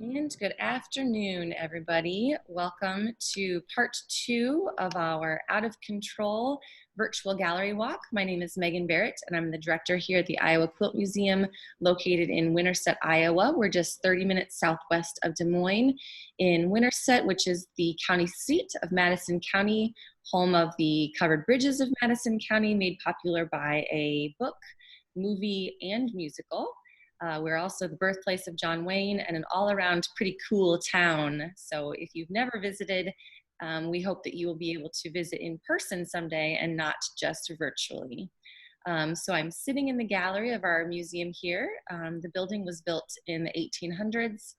And good afternoon, everybody. Welcome to part 2 of our Out of Control virtual gallery walk. My name is Megan Barrett, and I'm the director here at the Iowa Quilt Museum located in Winterset, Iowa. We're just 30 minutes southwest of Des Moines in Winterset, which is the county seat of Madison County, home of the Covered Bridges of Madison County, made popular by a book, movie, and musical. We're also the birthplace of John Wayne and an all-around pretty cool town. So if you've never visited, we hope that you will be able to visit in person someday and not just virtually. So I'm sitting in the gallery of our museum here. The building was built in the 1800s,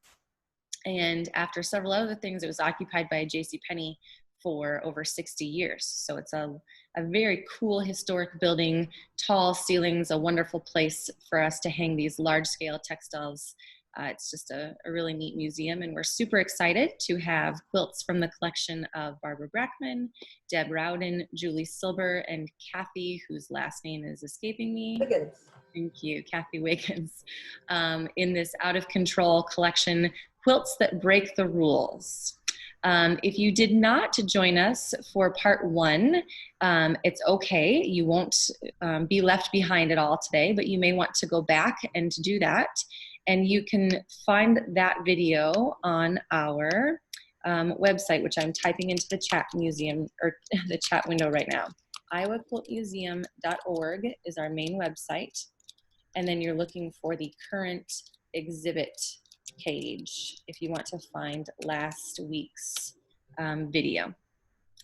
and after several other things, it was occupied by JCPenney for over 60 years. So it's a very cool historic building, tall ceilings, a wonderful place for us to hang these large scale textiles. It's just a really neat museum, and we're super excited to have quilts from the collection of Barbara Brackman, Deb Rowden, Julie Silber, and Kathy, whose last name is escaping me. Wiggins. Thank you, Kathy Wiggins, in this Out of Control collection, Quilts That Break the Rules. If you did not join us for part 1, it's okay. You won't be left behind at all today, but you may want to go back and do that. And you can find that video on our website, which I'm typing into the chat museum or the chat window right now. IowaQuiltMuseum.org is our main website. And then you're looking for the current exhibit page if you want to find last week's video,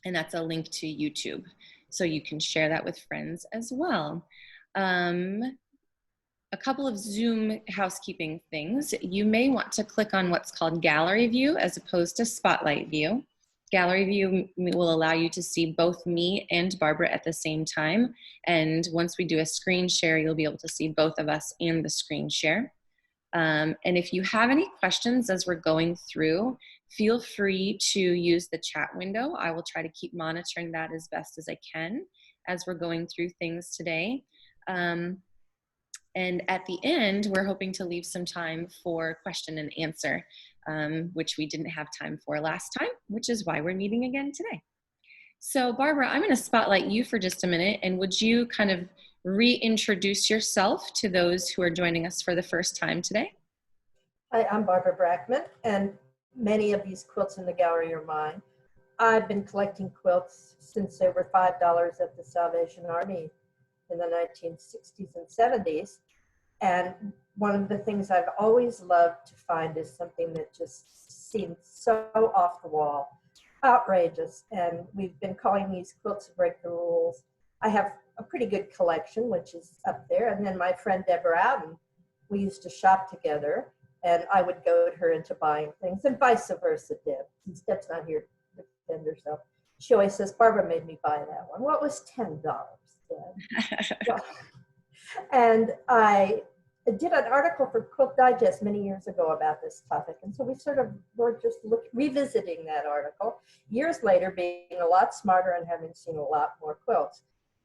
and that's a link to YouTube, so you can share that with friends as well. A couple of Zoom housekeeping things. You may want to click on what's called gallery view as opposed to spotlight view. Gallery view will allow you to see both me and Barbara at the same time, and once we do a screen share, you'll be able to see both of us and the screen share. And if you have any questions as we're going through, feel free to use the chat window. I will try to keep monitoring that as best as I can as we're going through things today. And at the end, we're hoping to leave some time for question and answer, which we didn't have time for last time, which is why we're meeting again today. So Barbara, I'm going to spotlight you for just a minute, and would you kind of reintroduce yourself to those who are joining us for the first time today? Hi, I'm Barbara Brackman, and many of these quilts in the gallery are mine. I've been collecting quilts since they were $5 at the Salvation Army in the 1960s and 70s. And one of the things I've always loved to find is something that just seemed so off the wall, outrageous. And we've been calling these quilts to break the rules. I have a pretty good collection, which is up there. And then my friend Deb Rowden, we used to shop together, and I would goad her into buying things, and vice versa, Deb. Since Deb's not here to defend herself, she always says, Barbara made me buy that one. Well, it was $10, Deb. And I did an article for Quilt Digest many years ago about this topic, and so we sort of were just revisiting that article years later, being a lot smarter and having seen a lot more quilts.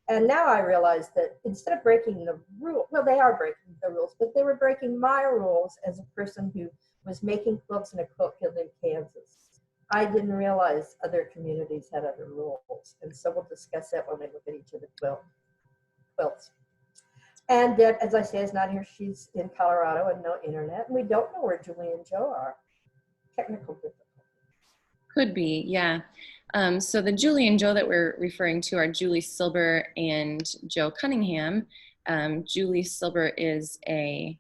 And now I realize that instead of breaking the rule, well, they are breaking the rules, but they were breaking my rules as a person who was making quilts in a quilt guild in Kansas. I didn't realize other communities had other rules. And so we'll discuss that when we look at each of the quilts. And Deb, as I say, is not here. She's in Colorado and no internet. And we don't know where Julie and Joe are. Technical difficulty. Could be, yeah. So the Julie and Joe that we're referring to are Julie Silber and Joe Cunningham. Julie Silber is a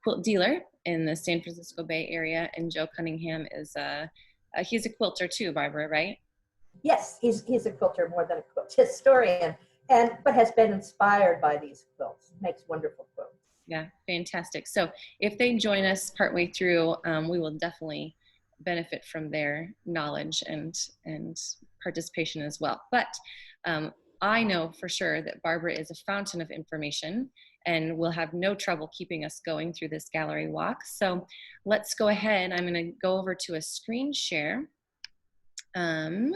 quilt dealer in the San Francisco Bay Area, and Joe Cunningham is he's a quilter too, Barbara, right? Yes, he's a quilter more than a quilt historian, but has been inspired by these quilts. Makes wonderful quilts. Yeah, fantastic. So if they join us partway through, we will definitely benefit from their knowledge and participation as well. But I know for sure that Barbara is a fountain of information and will have no trouble keeping us going through this gallery walk. So let's go ahead. I'm going to go over to a screen share. And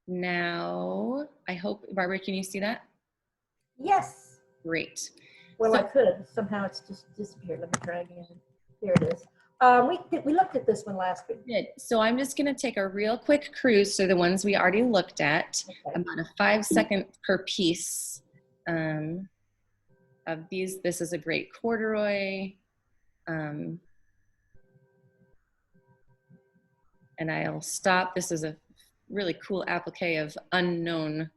now I hope, Barbara, can you see that? Yes. Great. Well, I So could. Somehow it's just disappeared. Let me try again. Here it is. We looked at this one last week. good. So I'm just going to take a real quick cruise through the ones we already looked at, Okay. about a 5-second per piece of these. This is a great corduroy. And I'll stop. This is a really cool applique of unknown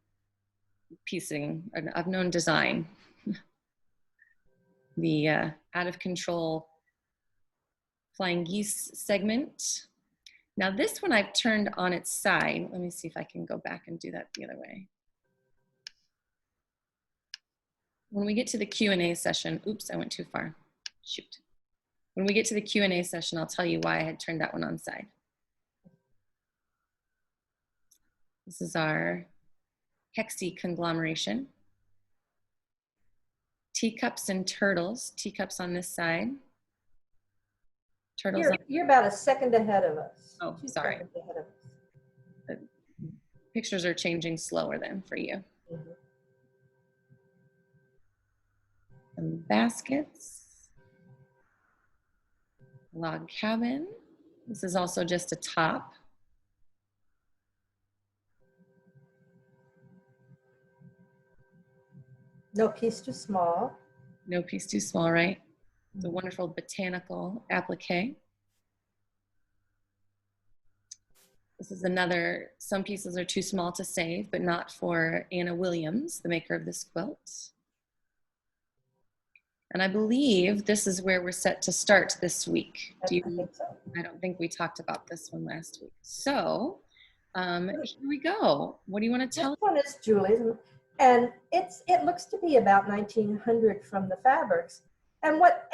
piecing, an unknown design. The out of control flying geese segment. Now this one I've turned on its side. Let me see if I can go back and do that the other way. When we get to the Q&A session, oops, I went too far. Shoot. When we get to the Q&A session, I'll tell you why I had turned that one on side. This is our hexy conglomeration. Teacups and turtles. Teacups on this side. Turtles on. You're about a second ahead of us. Oh, 2 sorry. seconds ahead of us. The pictures are changing slower then for you. Mm-hmm. Some baskets. Log cabin. This is also just a top. No piece too small. No piece too small, right? It's a wonderful botanical applique. This is another, some pieces are too small to save, but not for Anna Williams, the maker of this quilt. And I believe this is where we're set to start this week. I think so. I don't think we talked about this one last week. So here we go. What do you want to tell us? This one is Julie's, and it looks to be about 1900 from the fabrics. And what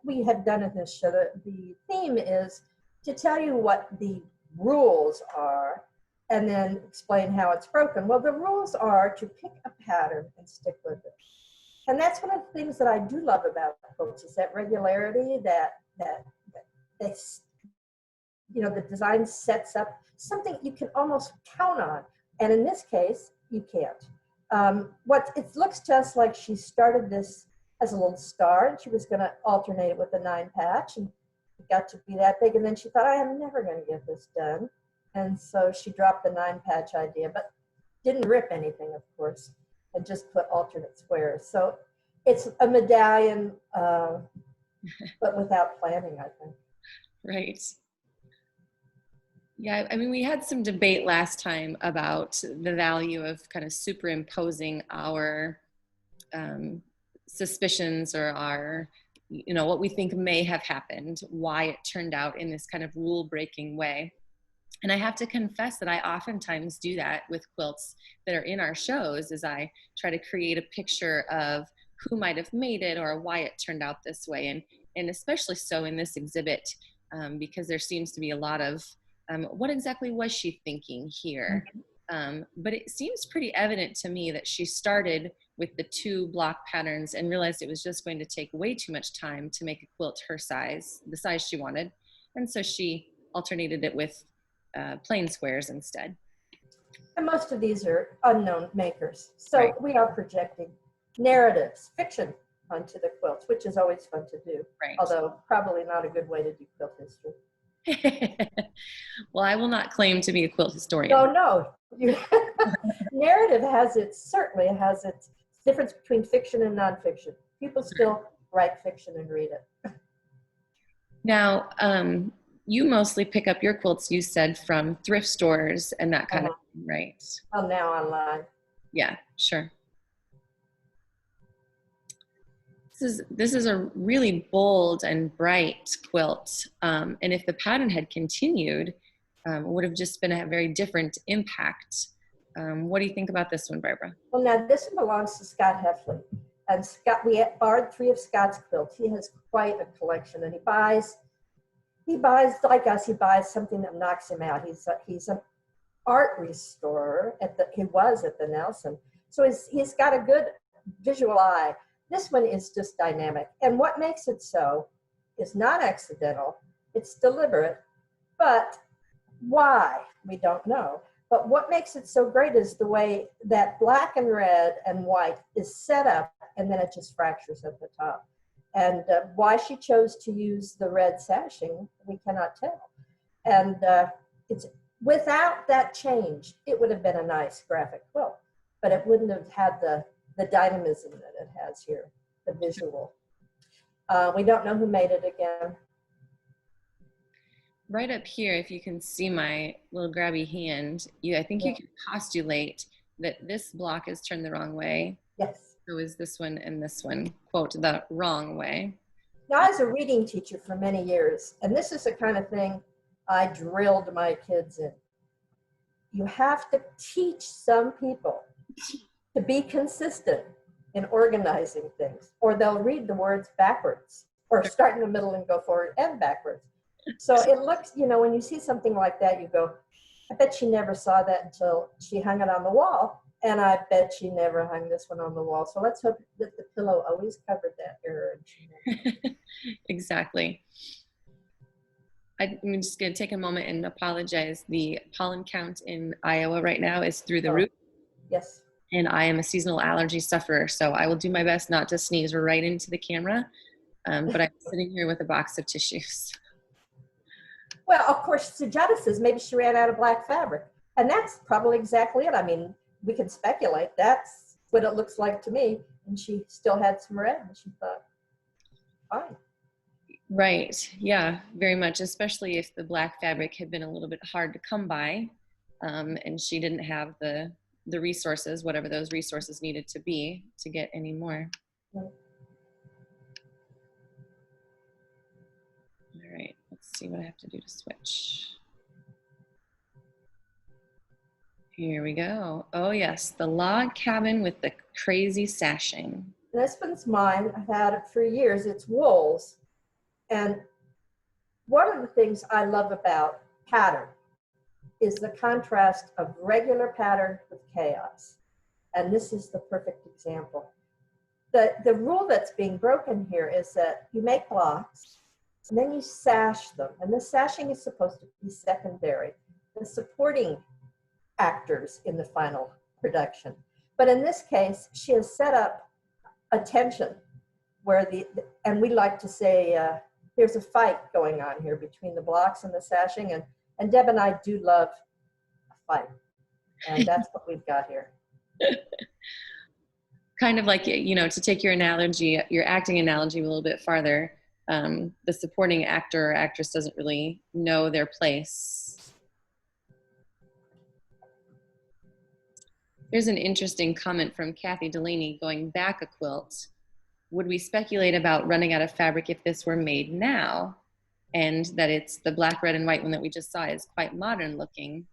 we have done in this show, the theme is to tell you what the rules are and then explain how it's broken. Well, the rules are to pick a pattern and stick with it. And that's one of the things that I do love about quilts is that regularity, that they, the design sets up something you can almost count on. And in this case, you can't. It looks to us like she started this as a little star, and she was going to alternate it with a 9 patch, and it got to be that big. And then she thought, I am never going to get this done. And so she dropped the 9 patch idea, but didn't rip anything, of course, and just put alternate squares. So it's a medallion, but without planning, I think. Right. Yeah, I mean, we had some debate last time about the value of kind of superimposing our suspicions or our, what we think may have happened, why it turned out in this kind of rule-breaking way. And I have to confess that I oftentimes do that with quilts that are in our shows, as I try to create a picture of who might have made it or why it turned out this way. And especially so in this exhibit, because there seems to be a lot of what exactly was she thinking here? But it seems pretty evident to me that she started with the 2 block patterns and realized it was just going to take way too much time to make a quilt her size, the size she wanted. And so she alternated it with plain squares instead. And most of these are unknown makers. So Right. We are projecting narratives, fiction onto the quilts, which is always fun to do. Right. Although probably not a good way to do quilt history. Well, I will not claim to be a quilt historian. No. Narrative certainly has its difference between fiction and nonfiction. People still write fiction and read it. Now, you mostly pick up your quilts, you said, from thrift stores and that kind of thing, right? Well, now online. Yeah, sure. This is a really bold and bright quilt. And if the pattern had continued, it would have just been a very different impact. What do you think about this one, Barbara? Well, now this one belongs to Scott Heffley. And Scott, we borrowed 3 of Scott's quilts. He has quite a collection, and he buys like us. He buys something that knocks him out. He's an art restorer he was at the Nelson, so he's got a good visual eye. This one is just dynamic, and what makes it so is not accidental. It's deliberate, but why we don't know. But what makes it so great is the way that black and red and white is set up and then it just fractures at the top. And why she chose to use the red sashing, we cannot tell. And it's without that change, it would have been a nice graphic quilt, but it wouldn't have had the dynamism that it has here, the visual. We don't know who made it again. Right up here, if you can see my little grabby hand, I think you can postulate that this block is turned the wrong way. Yes. So is this one and this one, quote, the wrong way. Now, I was a reading teacher for many years, and this is the kind of thing I drilled my kids in. You have to teach some people to be consistent in organizing things, or they'll read the words backwards, or start in the middle and go forward and backwards. So it looks, when you see something like that, you go, I bet she never saw that until she hung it on the wall. And I bet she never hung this one on the wall. So let's hope that the pillow always covered that error. Exactly. I'm just going to take a moment and apologize. The pollen count in Iowa right now is through the roof. Yes. And I am a seasonal allergy sufferer, so I will do my best not to sneeze right into the camera. But I'm sitting here with a box of tissues. Well, of course, Sujata says maybe she ran out of black fabric. And that's probably exactly it. I mean, we can speculate. That's what it looks like to me. And she still had some red, and she thought, fine. Right. Yeah, very much, especially if the black fabric had been a little bit hard to come by, and she didn't have the resources, whatever those resources needed to be, to get any more. Yeah. All right, let's see what I have to do to switch. Here we go. Oh yes, the log cabin with the crazy sashing. This one's mine. I've had it for years. It's wools. And one of the things I love about pattern is the contrast of regular pattern with chaos. And this is the perfect example. The rule that's being broken here is that you make blocks and then you sash them. And the sashing is supposed to be secondary, the supporting actors in the final production. But in this case, she has set up a tension where and we like to say there's a fight going on here between the blocks and the sashing. And Deb and I do love a fight. And that's what we've got here. Kind of like, to take your analogy, your acting analogy a little bit farther, the supporting actor or actress doesn't really know their place. Here's an interesting comment from Kathy Delaney going back a quilt. Would we speculate about running out of fabric if this were made now? And that it's the black, red, and white one that we just saw is quite modern looking.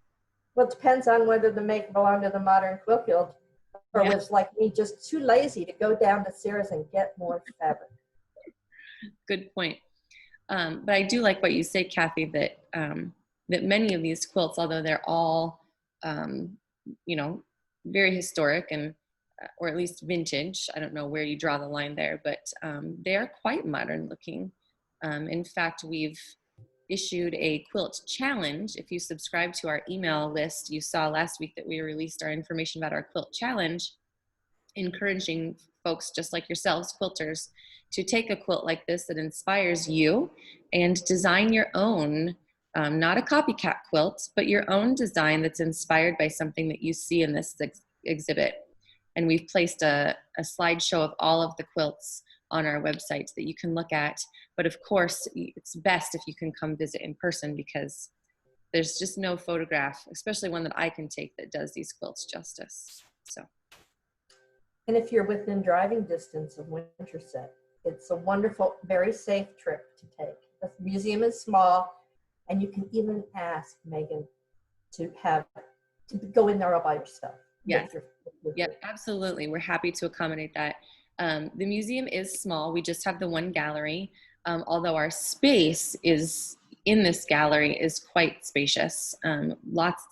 Well, it depends on whether the make belonged to the modern quilt guild or was like me, just too lazy to go down to Sarah's and get more fabric. Good point. But I do like what you say, Kathy, that that many of these quilts, although they're all, very historic and or at least vintage. I don't know where you draw the line there, but they are quite modern looking. In fact, we've issued a quilt challenge. If you subscribe to our email list, you saw last week that we released our information about our quilt challenge, encouraging folks just like yourselves, quilters, to take a quilt like this that inspires you and design your own, not a copycat quilt, but your own design that's inspired by something that you see in this exhibit. And we've placed a slideshow of all of the quilts on our website that you can look at. But of course, it's best if you can come visit in person because there's just no photograph, especially one that I can take, that does these quilts justice. So. And if you're within driving distance of Winterset, it's a wonderful, very safe trip to take. The museum is small, and you can even ask Megan to go in there all by yourself. Yeah, absolutely. We're happy to accommodate that. The museum is small. We just have the one gallery, although our space is in this gallery is quite spacious.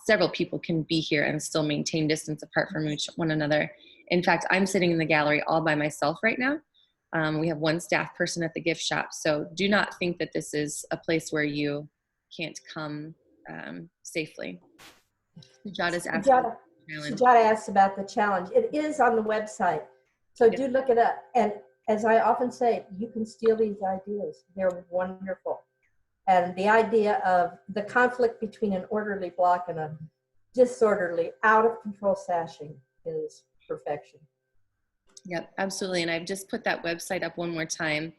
Several people can be here and still maintain distance apart from one another. In fact, I'm sitting in the gallery all by myself right now. We have one staff person at the gift shop. So do not think that this is a place where you can't come safely. Sujata Sujata asked about the challenge. It is on the website. So Yep. do look it up. And as I often say, you can steal these ideas. They're wonderful. And the idea of the conflict between an orderly block and a disorderly, out of control sashing is perfection. Yep, absolutely. And I've just put that website up one more time.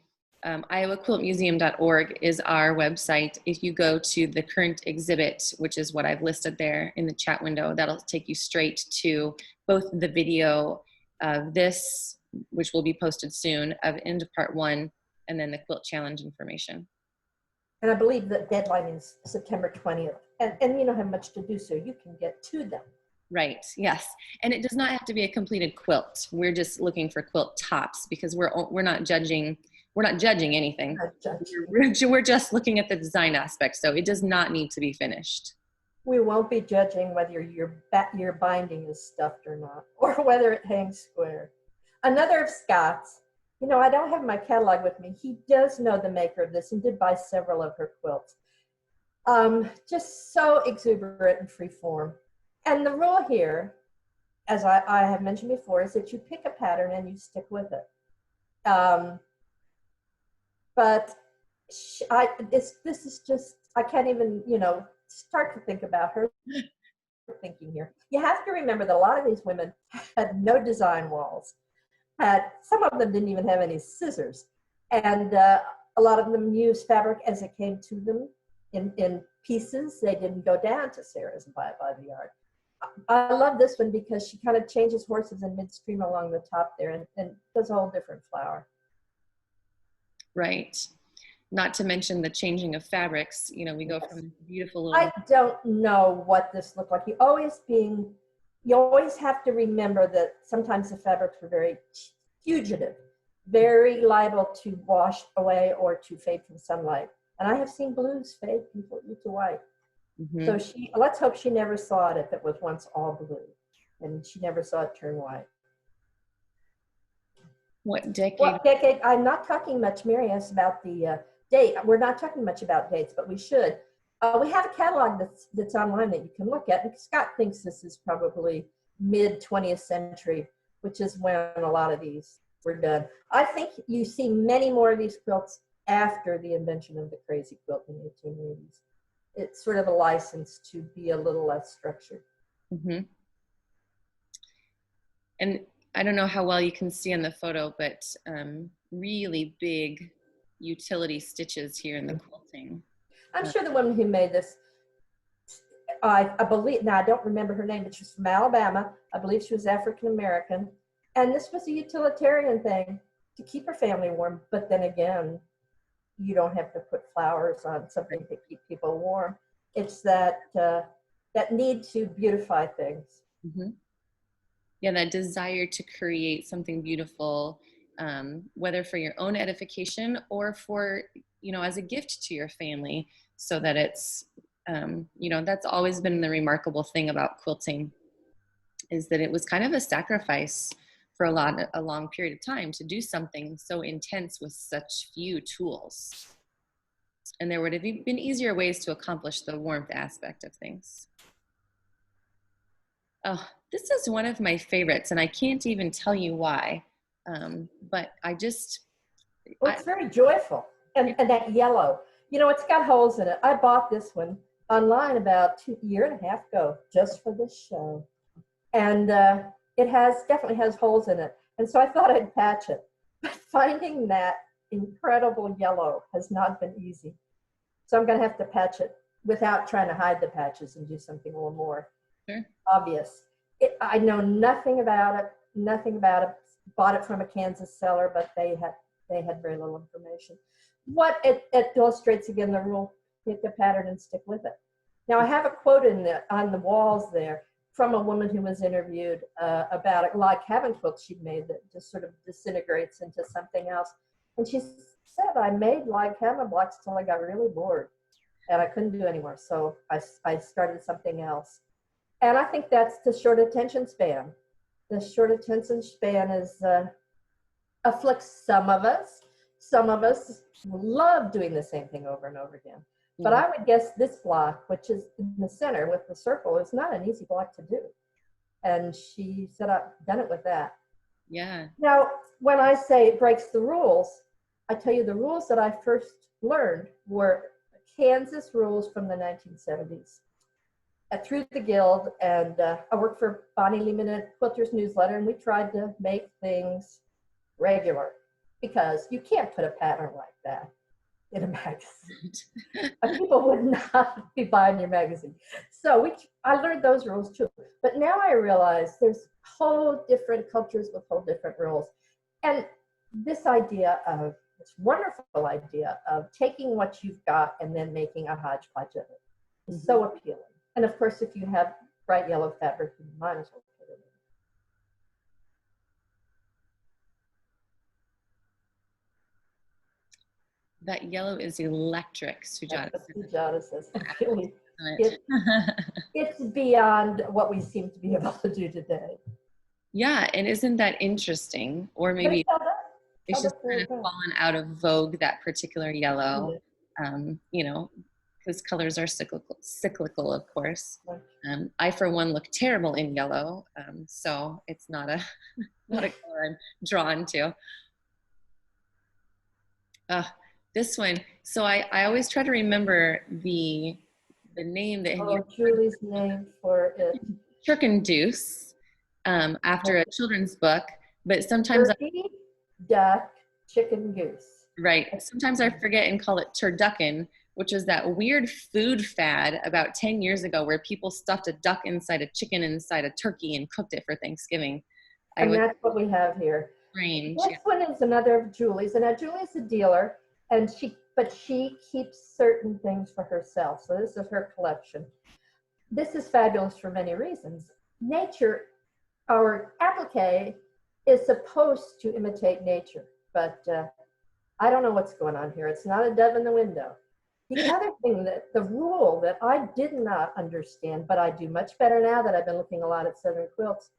IowaQuiltMuseum.org is our website. If you go to the current exhibit, which is what I've listed there in the chat window, that'll take you straight to both the video of this, which will be posted soon, of end of part 1, and then the quilt challenge information. And I believe the deadline is September 20th. And you don't have much to do, so you can get to them. Right, yes. And it does not have to be a completed quilt. We're just looking for quilt tops because we're not judging anything. We're just looking at the design aspect, so it does not need to be finished. We won't be judging whether your binding is stuffed or not, or whether it hangs square. Another of Scott's, you know, I don't have my catalog with me. He does know the maker of this and did buy several of her quilts. Just so exuberant and free form. And the rule here, as I have mentioned before, is that you pick a pattern and you stick with it. But this is just, I can't even, you know, start to think about her thinking here. You have to remember that a lot of these women had no design walls. Some of them didn't even have any scissors. And a lot of them used fabric as it came to them in pieces. They didn't go down to Sarah's and buy it by the yard. I love this one because she kind of changes horses in midstream along the top there and does a whole different flower. Right. Not to mention the changing of fabrics. You know, we go from beautiful little... I don't know what this looked like. You always have to remember that sometimes the fabrics were very fugitive, very liable to wash away or to fade from sunlight. And I have seen blues fade completely to white. Mm-hmm. So let's hope she never saw it if it was once all blue, and she never saw it turn white. What decade? What decade? I'm not talking much, Mary asked about the date. We're not talking much about dates, but we should. We have a catalog that's online that you can look at, and Scott thinks this is probably mid 20th century, which is when a lot of these were done. I think you see many more of these quilts after the invention of the crazy quilt in the 1880s. It's sort of a license to be a little less structured. Mm-hmm. And I don't know how well you can see in the photo, but really big utility stitches here in the quilting. I'm sure the woman who made this, I believe, now I don't remember her name, but she's from Alabama. I believe she was African American. And this was a utilitarian thing to keep her family warm. But then again, you don't have to put flowers on something to keep people warm. It's that need to beautify things. Mm-hmm. Yeah, that desire to create something beautiful, whether for your own edification or for, you know, as a gift to your family, so that it's, you know, that's always been the remarkable thing about quilting, is that it was kind of a sacrifice for a long period of time to do something so intense with such few tools. And there would have been easier ways to accomplish the warmth aspect of things. Oh, this is one of my favorites, and I can't even tell you why. But I just... Well, it's very joyful. And that yellow, you know, it's got holes in it. I bought this one online about a year and a half ago, just for this show. And it definitely has holes in it. And so I thought I'd patch it. But finding that incredible yellow has not been easy. So I'm going to have to patch it without trying to hide the patches and do something a little more obvious. I know nothing about it, Bought it from a Kansas seller, but they had very little information. What it illustrates, again, the rule: pick a pattern and stick with it. Now, I have a quote on the walls there from a woman who was interviewed about a log cabin quilt she'd made that just sort of disintegrates into something else. And she said, I made log cabin blocks till I got really bored and I couldn't do anymore. So I started something else. And I think that's the short attention span. The short attention span afflicts some of us. Some of us love doing the same thing over and over again. But I would guess this block, which is in the center with the circle, is not an easy block to do. And she said, I've done it with that. Yeah. Now, when I say it breaks the rules, I tell you the rules that I first learned were Kansas rules from the 1970s. Through the guild, and I worked for Bonnie Lehman at Quilters Newsletter, and we tried to make things regular because you can't put a pattern like that in a magazine. People would not be buying your magazine. So I learned those rules too. But now I realize there's whole different cultures with whole different rules. And this wonderful idea of taking what you've got and then making a hodgepodge of it is so appealing. And of course, if you have bright yellow fabric, you might as well put it in. That yellow is electric, Sujata. That's what Sujata says. Really, it's beyond what we seem to be able to do today. Yeah, and isn't that interesting? Or maybe it's just kind of fallen out of vogue, that particular yellow, you know, because colors are cyclical, of course. I, for one, look terrible in yellow, so it's not a color I'm drawn to. This one, so I always try to remember the name that Julie's name for it. Turkendoos, after a children's book, but sometimes turkey, duck, chicken, goose. Right. Sometimes I forget and call it turducken, which is that weird food fad about 10 years ago where people stuffed a duck inside a chicken inside a turkey and cooked it for Thanksgiving. And that's what we have here. Strange. This one is another of Julie's, and now Julie's a dealer, and she keeps certain things for herself. So this is her collection. This is fabulous for many reasons. Nature, our applique, is supposed to imitate nature, but I don't know what's going on here. It's not a dove in the window. The other thing, the rule that I did not understand, but I do much better now that I've been looking a lot at Southern quilts,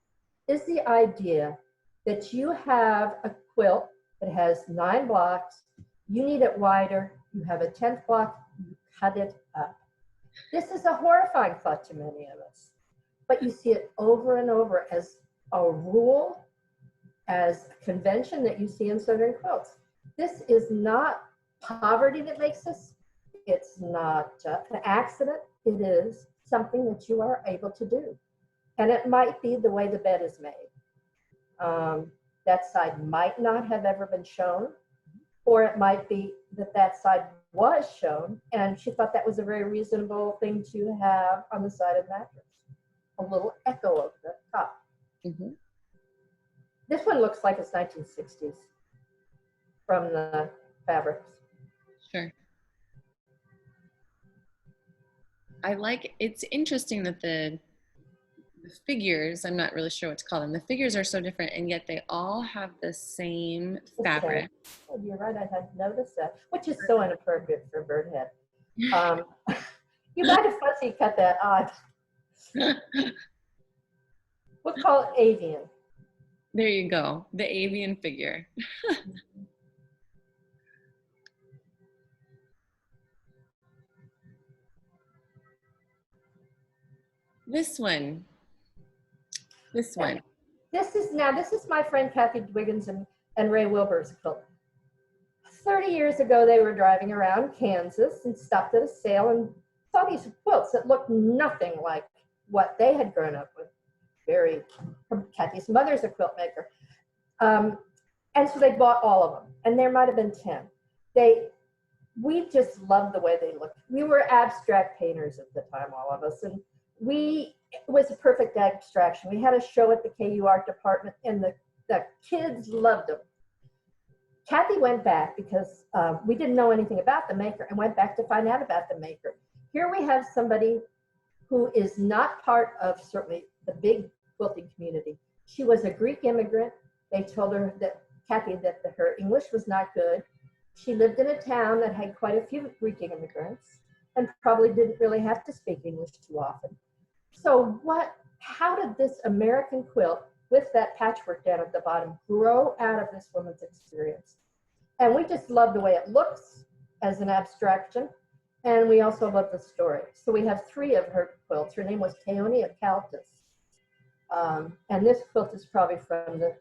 is the idea that you have a quilt that has 9 blocks, you need it wider, you have a 10th block, you cut it up. This is a horrifying thought to many of us, but you see it over and over as a rule, as a convention that you see in Southern quilts. This is not poverty that makes this. It's not an accident. It is something that you are able to do. And it might be the way the bed is made. That side might not have ever been shown, or it might be that side was shown, and she thought that was a very reasonable thing to have on the side of the mattress. A little echo of the top. Mm-hmm. This one looks like it's 1960s from the fabrics. Sure. It's interesting that the figures, I'm not really sure what to call them, the figures are so different, and yet they all have the same fabric. Oh, you're right, I hadn't noticed that, which is so inappropriate for a bird head. You might have fussy cut that odd. We'll call it avian. There you go, the avian figure. This one. This is my friend Kathy Wiggins and Ray Wilbur's quilt. 30 years ago, they were driving around Kansas and stopped at a sale and saw these quilts that looked nothing like what they had grown up with. Kathy's mother's a quilt maker. And so they bought all of them, and there might have been 10. We just loved the way they looked. We were abstract painters at the time, all of us, and it was a perfect abstraction. We had a show at the KU art department, and the kids loved them. Kathy went back because we didn't know anything about the maker, and went back to find out about the maker. Here we have somebody who is not part of certainly the big quilting community. She was a Greek immigrant. They told her Kathy that her English was not good. She lived in a town that had quite a few Greek immigrants and probably didn't really have to speak English too often. So how did this American quilt with that patchwork down at the bottom grow out of this woman's experience? And we just love the way it looks as an abstraction, and we also love the story. So we have 3 of her quilts. Her name was Teonia Caltis. And this quilt is probably from the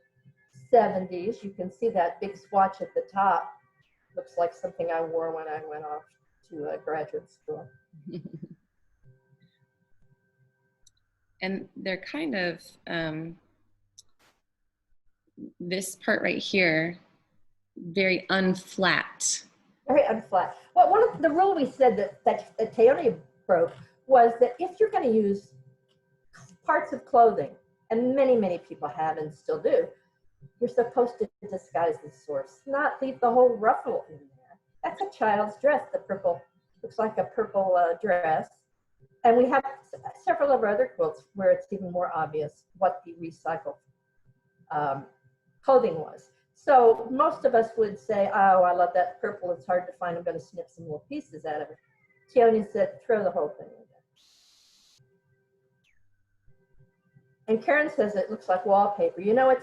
70s. You can see that big swatch at the top. Looks like something I wore when I went off to graduate school. And they're kind of, this part right here, very unflat. Very unflat. Well, one of the rule we said that Teonia broke was that if you're going to use parts of clothing, and many people have and still do, you're supposed to disguise the source, not leave the whole ruffle in there. That's a child's dress. The purple looks like a purple dress. And we have several of our other quilts where it's even more obvious what the recycled clothing was. So most of us would say, oh, I love that purple. It's hard to find. I'm going to snip some little pieces out of it. Teonia said, throw the whole thing in there. And Karen says it looks like wallpaper. You know,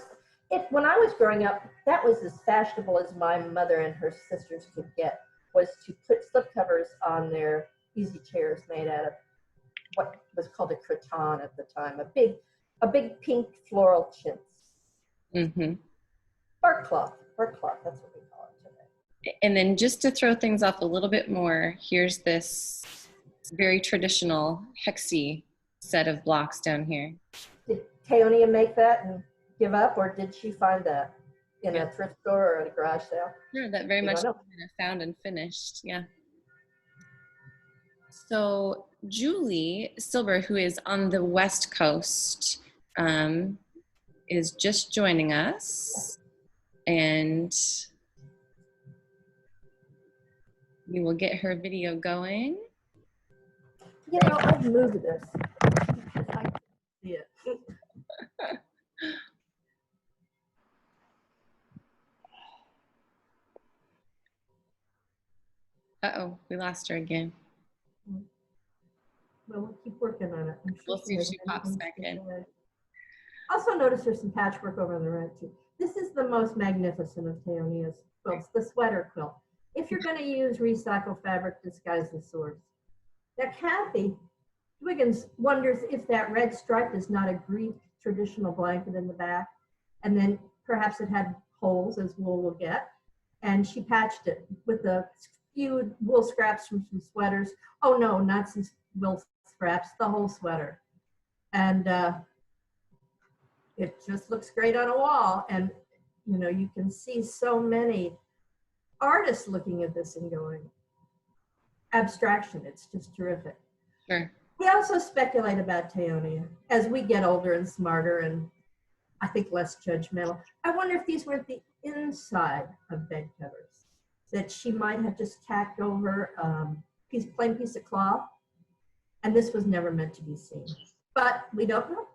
when I was growing up, that was as fashionable as my mother and her sisters could get, was to put slipcovers on their easy chairs made out of what was called a cretonne at the time, a big pink floral chintz. Mm-hmm. Bark cloth, that's what we call it today. And then just to throw things off a little bit more, here's this very traditional hexy set of blocks down here. Did Teonia make that and give up, or did she find that in a thrift store or at a garage sale? Sure, that very much found and finished, yeah. So Julie Silber, who is on the West Coast, is just joining us, and we will get her video going. You know, I've moved this. I can see it. Uh-oh, we lost her again. Well, we'll keep working on it. I'm sure We'll see if she pops back in. Also notice there's some patchwork over on the right too. This is the most magnificent of Teonia's quilts, the sweater quilt. If you're going to use recycled fabric, disguise the source. Now Kathy Wiggins wonders if that red stripe is not a Greek traditional blanket in the back, and then perhaps it had holes, as wool will get, and she patched it with a few wool scraps from some sweaters. Oh no, not some wool scraps, the whole sweater. And it just looks great on a wall. And you know, you can see so many artists looking at this and going, abstraction, it's just terrific. Sure. We also speculate about Teonia as we get older and smarter and I think less judgmental. I wonder if these were the inside of bed covers that she might have just tacked over plain piece of cloth, and this was never meant to be seen. But we don't know.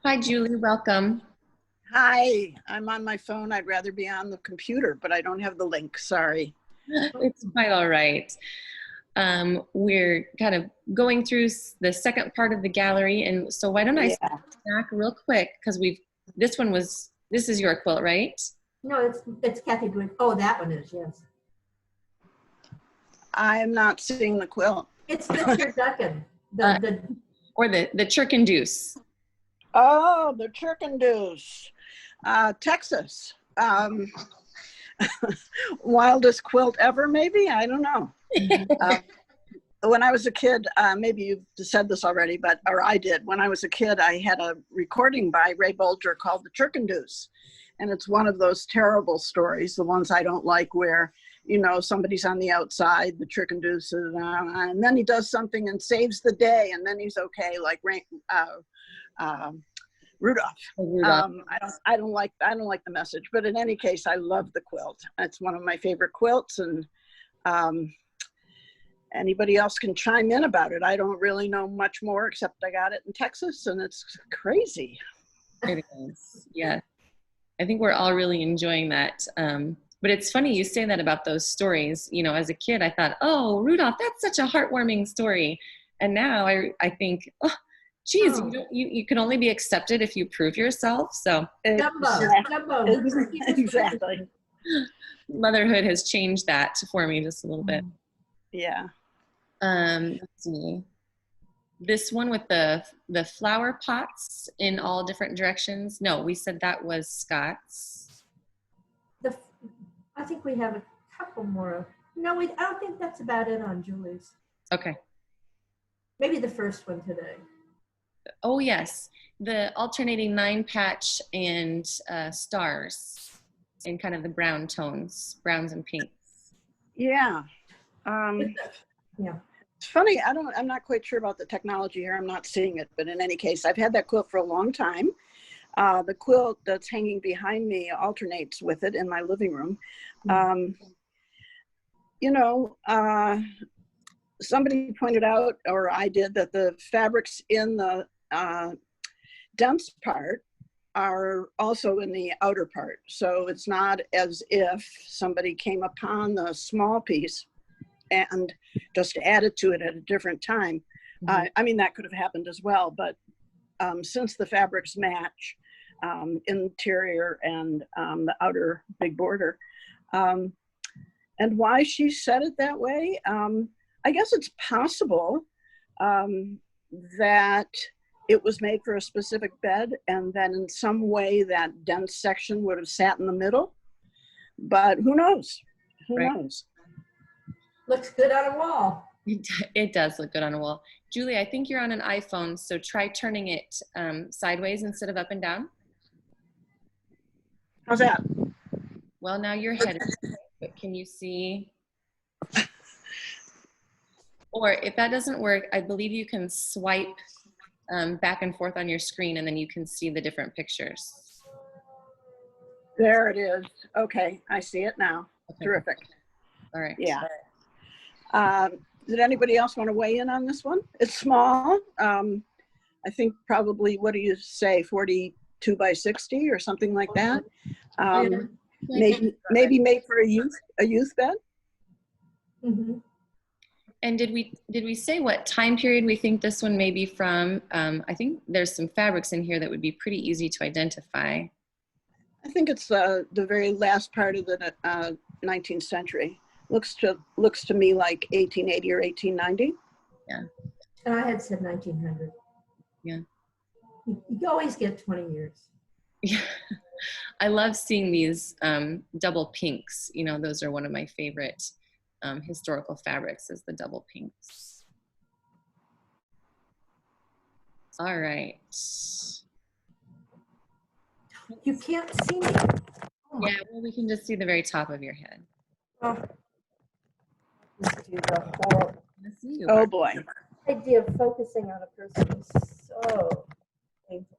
Hi, Julie, welcome. Hi, I'm on my phone. I'd rather be on the computer, but I don't have the link, sorry. It's quite all right. We're kind of going through the second part of the gallery, and so why don't I step back real quick, because this is your quilt, right? No, it's Kathy doing. Oh, that one is, yes. I'm not seeing the quilt. It's Mr. Duckin. Or the Chirkin Deuce. Oh, the Chirkindoos, Texas. Wildest quilt ever, maybe? I don't know. When I was a kid, maybe you've said this already, or I did. When I was a kid, I had a recording by Ray Bolger called The Chirkindoos. And it's one of those terrible stories, the ones I don't like, where, you know, somebody's on the outside, the Chirkindoos, and then he does something and saves the day, and then he's okay, like Rudolph. I don't like the message, but in any case, I love the quilt. It's one of my favorite quilts, and anybody else can chime in about it. I don't really know much more, except I got it in Texas, and it's crazy. It is, yeah. I think we're all really enjoying that. But it's funny you say that about those stories. You know, as a kid, I thought, oh, Rudolph, that's such a heartwarming story. And now I think, oh, geez, you can only be accepted if you prove yourself. So Exactly. Motherhood has changed that for me just a little bit. Yeah. Let's see. This one with the flower pots in all different directions. No, we said that was Scott's. I think we have a couple more. No, I don't think that's about it on Julie's. Okay. Maybe the first one today. Oh yes, the alternating 9-patch and stars in kind of the brown tones, browns and pinks. Yeah. Yeah. It's funny. I'm not quite sure about the technology here. I'm not seeing it, but in any case, I've had that quilt for a long time. The quilt that's hanging behind me alternates with it in my living room. You know, somebody pointed out, or I did, that the fabrics in the dense part are also in the outer part. So it's not as if somebody came upon the small piece and just added to it at a different time. I mean, that could have happened as well, but since the fabrics match, interior and the outer big border, and why she said it that way, I guess it's possible that it was made for a specific bed, and then in some way that dense section would have sat in the middle, but who knows? Who knows? Looks good on a wall. It does look good on a wall. Julie, I think you're on an iPhone, so try turning it sideways instead of up and down. How's that? Well, now your head is, but can you see? Or if that doesn't work, I believe you can swipe back and forth on your screen, and then you can see the different pictures. There it is. Okay, I see it now. Okay. Terrific. All right. Yeah. Did anybody else want to weigh in on this one? It's small. I think probably, what do you say, 42 by 60 or something like that. Maybe made for a youth bed. Mm-hmm. And did we say what time period we think this one may be from? I think there's some fabrics in here that would be pretty easy to identify. I think it's the very last part of the 19th century. Looks to me like 1880 or 1890. Yeah. And I had said 1900. Yeah. You always get 20 years. Yeah. I love seeing these double pinks. You know, those are one of my favorite historical fabrics, is the double pinks. All right. You can't see me. Oh, yeah, well, we can just see the very top of your head. Oh, let's do the horrible. Oh boy. The idea of focusing on a person is so painful.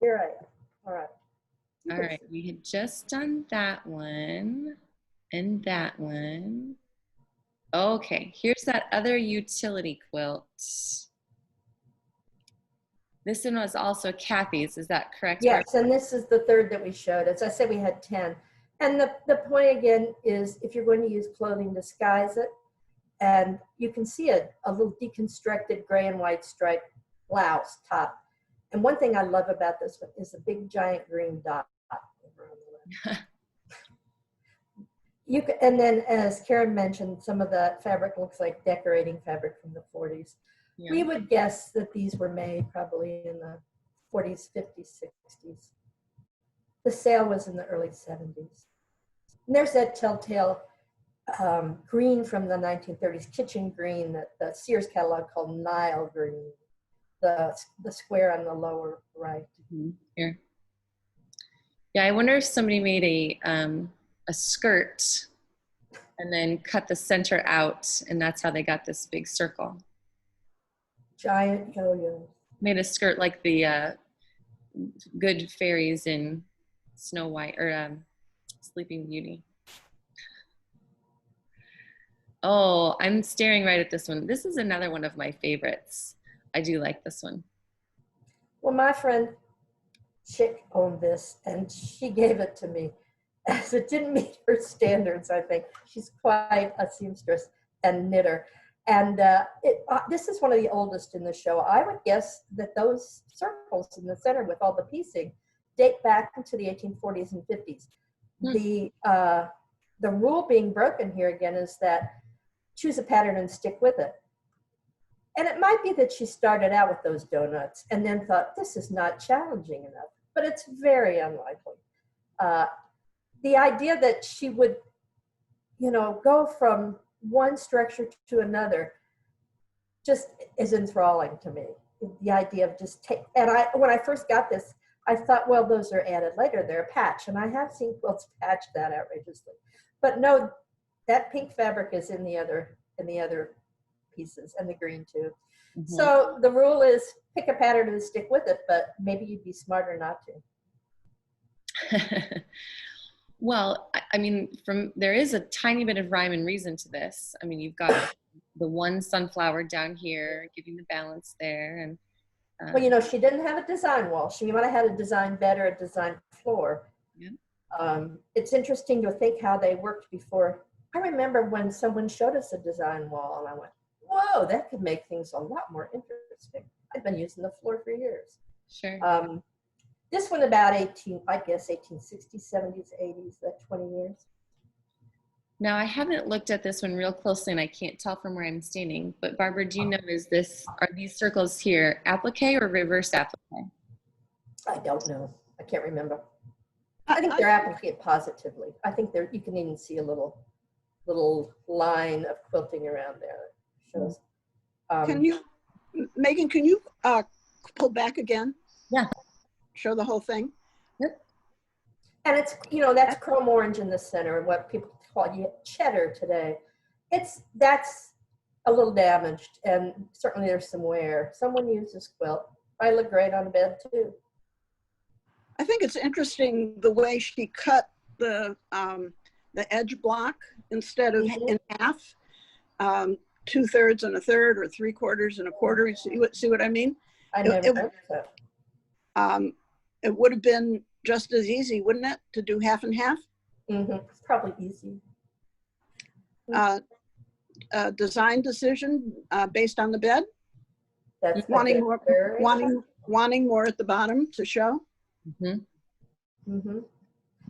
Here I am. All right. All right, we had just done that one and that one. Okay, here's that other utility quilt. This one was also Kathy's, is that correct? Yes, and this is the third that we showed. As I said, we had 10. And the point again is, if you're going to use clothing, disguise it. And you can see a little deconstructed gray and white striped blouse top. And one thing I love about this one is a big giant green dot. And then, as Karen mentioned, some of the fabric looks like decorating fabric from the 40s. Yeah. We would guess that these were made probably in the 40s, 50s, 60s. The sale was in the early 70s. And there's that telltale green from the 1930s, kitchen green, that the Sears catalog called Nile green, the square on the lower right. Mm-hmm. Here. Yeah, I wonder if somebody made a skirt and then cut the center out, and that's how they got this big circle. Giant yo-yo. Made a skirt like the good fairies in Snow White or Sleeping Beauty. Oh, I'm staring right at this one. This is another one of my favorites. I do like this one. Well, my friend Chick owned this, and she gave it to me, as it didn't meet her standards, I think. She's quite a seamstress and knitter. And this is one of the oldest in the show. I would guess that those circles in the center with all the piecing date back into the 1840s and 50s. The rule being broken here again is that choose a pattern and stick with it. And it might be that she started out with those donuts and then thought, this is not challenging enough, but it's very unlikely. The idea that she would, go from one structure to another just is enthralling to me. The idea of just when I first got this, I thought, well, those are added later. They're a patch, and I have seen quilts patch that outrageously. But no, that pink fabric is in the other pieces, and the green too. Mm-hmm. So the rule is pick a pattern and stick with it, but maybe you'd be smarter not to. Well, I mean, there is a tiny bit of rhyme and reason to this. I mean, you've got the one sunflower down here, giving the balance there, and well, she didn't have a design wall. She might have had a design bed or a design floor. Yeah. It's interesting to think how they worked before. I remember when someone showed us a design wall, and I went, whoa, that could make things a lot more interesting. I've been using the floor for years. Sure. This one about 1860s, 70s, 80s, that 20 years. Now, I haven't looked at this one real closely, and I can't tell from where I'm standing, but Barbara, do you know, are these circles here applique or reverse applique? I don't know. I can't remember. I think they're applique positively. I think you can even see a little line of quilting around there that shows. Megan, can you pull back again? Yeah. Show the whole thing. Yep. And it's, that's chrome orange in the center, and what people call cheddar today. That's a little damaged, and certainly there's some wear. Someone used this quilt. I look great on a bed too. I think it's interesting the way she cut the edge block instead of in half, 2/3 and a third, or 3/4 and a quarter. See what I mean? I never heard that. It would have been just as easy, wouldn't it, to do half and half? Mm-hmm. It's probably easy. Design decision based on the bed. That's wanting more at the bottom to show. Mm-hmm. Mm-hmm.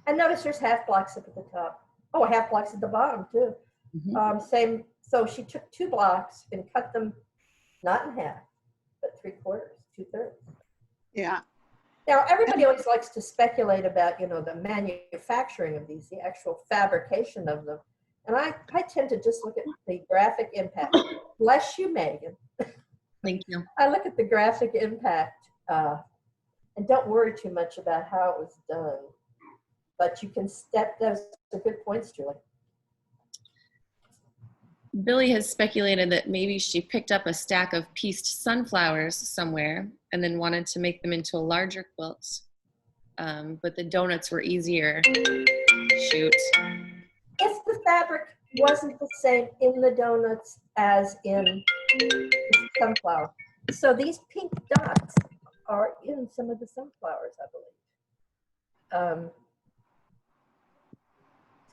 And notice there's half blocks up at the top. Oh, half blocks at the bottom too. Mm-hmm. Same. So she took 2 blocks and cut them not in half, but 3/4, 2/3. Yeah. Now, everybody always likes to speculate about, the manufacturing of these, the actual fabrication of them. And I tend to just look at the graphic impact. Bless you, Megan. Thank you. I look at the graphic impact and don't worry too much about how it was done. But you can those are good points, Julie. Billy has speculated that maybe she picked up a stack of pieced sunflowers somewhere and then wanted to make them into a larger quilt. But the donuts were easier. Shoot. If the fabric wasn't the same in the donuts as in the sunflower. So these pink dots are in some of the sunflowers, I believe.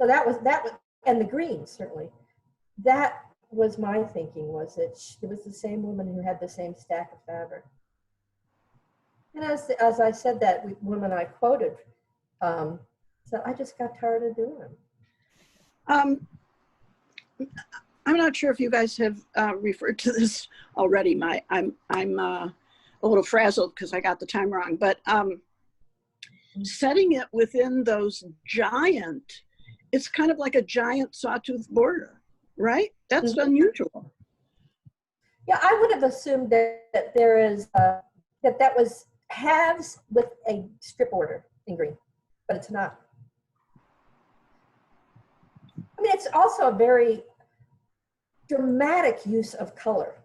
So that was, and the green, certainly. That was my thinking, was that it was the same woman who had the same stack of fabric. And as I said that woman I quoted, so I just got tired of doing them. I'm not sure if you guys have referred to this already. I'm a little frazzled because I got the time wrong, but setting it within those giant, it's kind of like a giant sawtooth border, right? That's unusual. Yeah, I would have assumed that there is, that was halves with a strip border in green, but it's not. I mean, it's also a very dramatic use of color.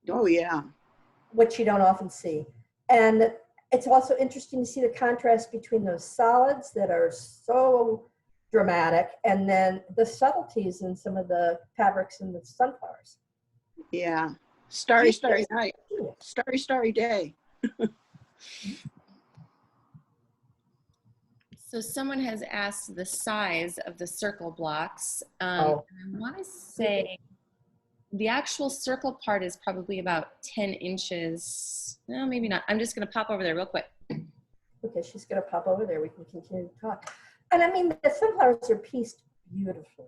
Oh, yeah. Which you don't often see. And it's also interesting to see the contrast between those solids that are so dramatic and then the subtleties in some of the fabrics in the sunflowers. Yeah. Starry, starry night. Starry, starry day. So someone has asked the size of the circle blocks. I want to say the actual circle part is probably about 10 inches. No, maybe not. I'm just going to pop over there real quick. Okay, she's going to pop over there. We can continue to talk. And I mean, the sunflowers are pieced beautifully.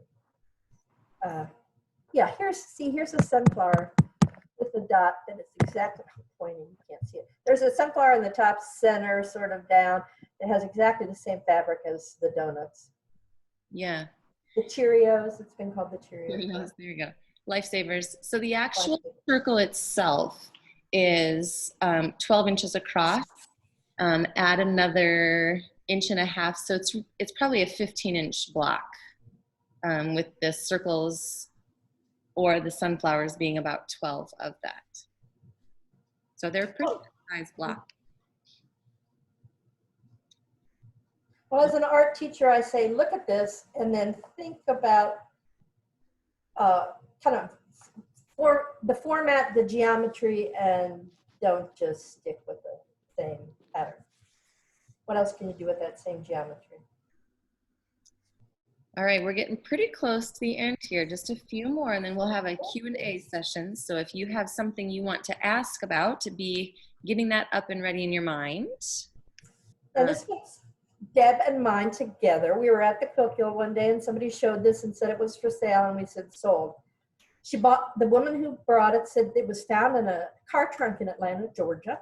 Yeah, here's a sunflower with the dot that it's exactly, I'm pointing, you can't see it. There's a sunflower in the top center, sort of down. It has exactly the same fabric as the donuts. Yeah. The Cheerios, it's been called the Cheerios. Cheerios, there you go. Lifesavers. So the actual circle itself is 12 inches across. Add another 1.5 inches. So it's probably a 15-inch block with the circles or the sunflowers being about 12 of that. So they're pretty nice block. Well, as an art teacher, I say, look at this and then think about kind of for the format, the geometry, and don't just stick with the same pattern. What else can you do with that same geometry? All right, we're getting pretty close to the end here. Just a few more, and then we'll have a Q&A session. So if you have something you want to ask about, to be getting that up and ready in your mind. Now this puts Deb and mine together. We were at the Quilt Guild one day, and somebody showed this and said it was for sale, and we said sold. The woman who brought it said it was found in a car trunk in Atlanta, Georgia.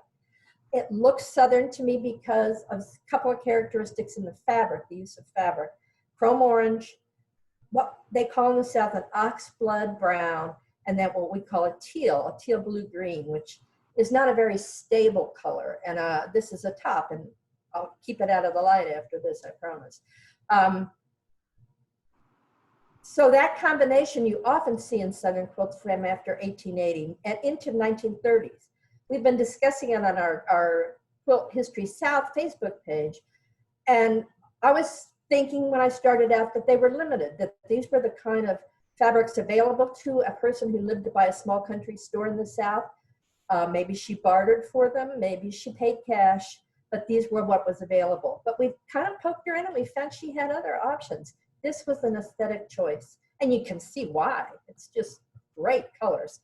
It looks Southern to me because of a couple of characteristics in the fabric, the use of fabric. Chrome orange, what they call in the South an oxblood brown, and then what we call a teal blue green, which is not a very stable color. And this is a top, and I'll keep it out of the light after this, I promise. So that combination you often see in Southern quilts from after 1880 and into 1930s. We've been discussing it on our Quilt History South Facebook page. And I was thinking when I started out that they were limited, that these were the kind of fabrics available to a person who lived by a small country store in the South. Maybe she bartered for them, maybe she paid cash, but these were what was available. But we kind of poked her in and we found she had other options. This was an aesthetic choice, and you can see why. It's just great colors.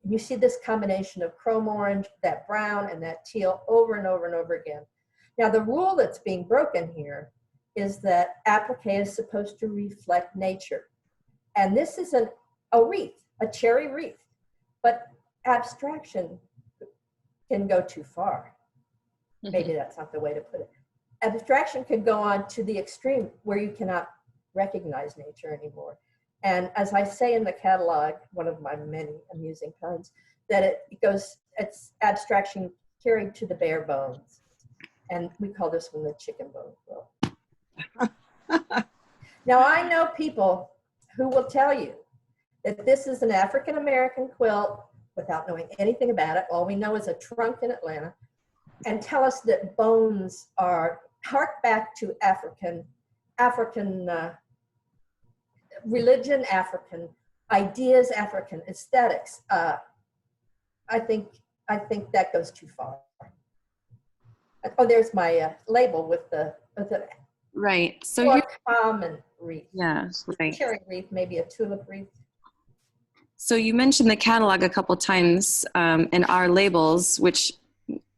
You see this combination of chrome orange, that brown, and that teal over and over and over again. Now, the rule that's being broken here is that applique is supposed to reflect nature. And this is a wreath, a cherry wreath, but abstraction can go too far. Maybe that's not the way to put it. Abstraction can go on to the extreme where you cannot recognize nature anymore. And as I say in the catalog, one of my many amusing puns, that it's abstraction carried to the bare bones. And we call this one the chicken bone quilt. Now, I know people who will tell you that this is an African-American quilt without knowing anything about it. All we know is a trunk in Atlanta, and tell us that bones hark back to African religion, African ideas, African aesthetics. I think that goes too far. Oh, there's my label with the right. So more common wreath. Yeah, right. Cherry wreath, maybe a tulip wreath. So you mentioned the catalog a couple times in our labels, which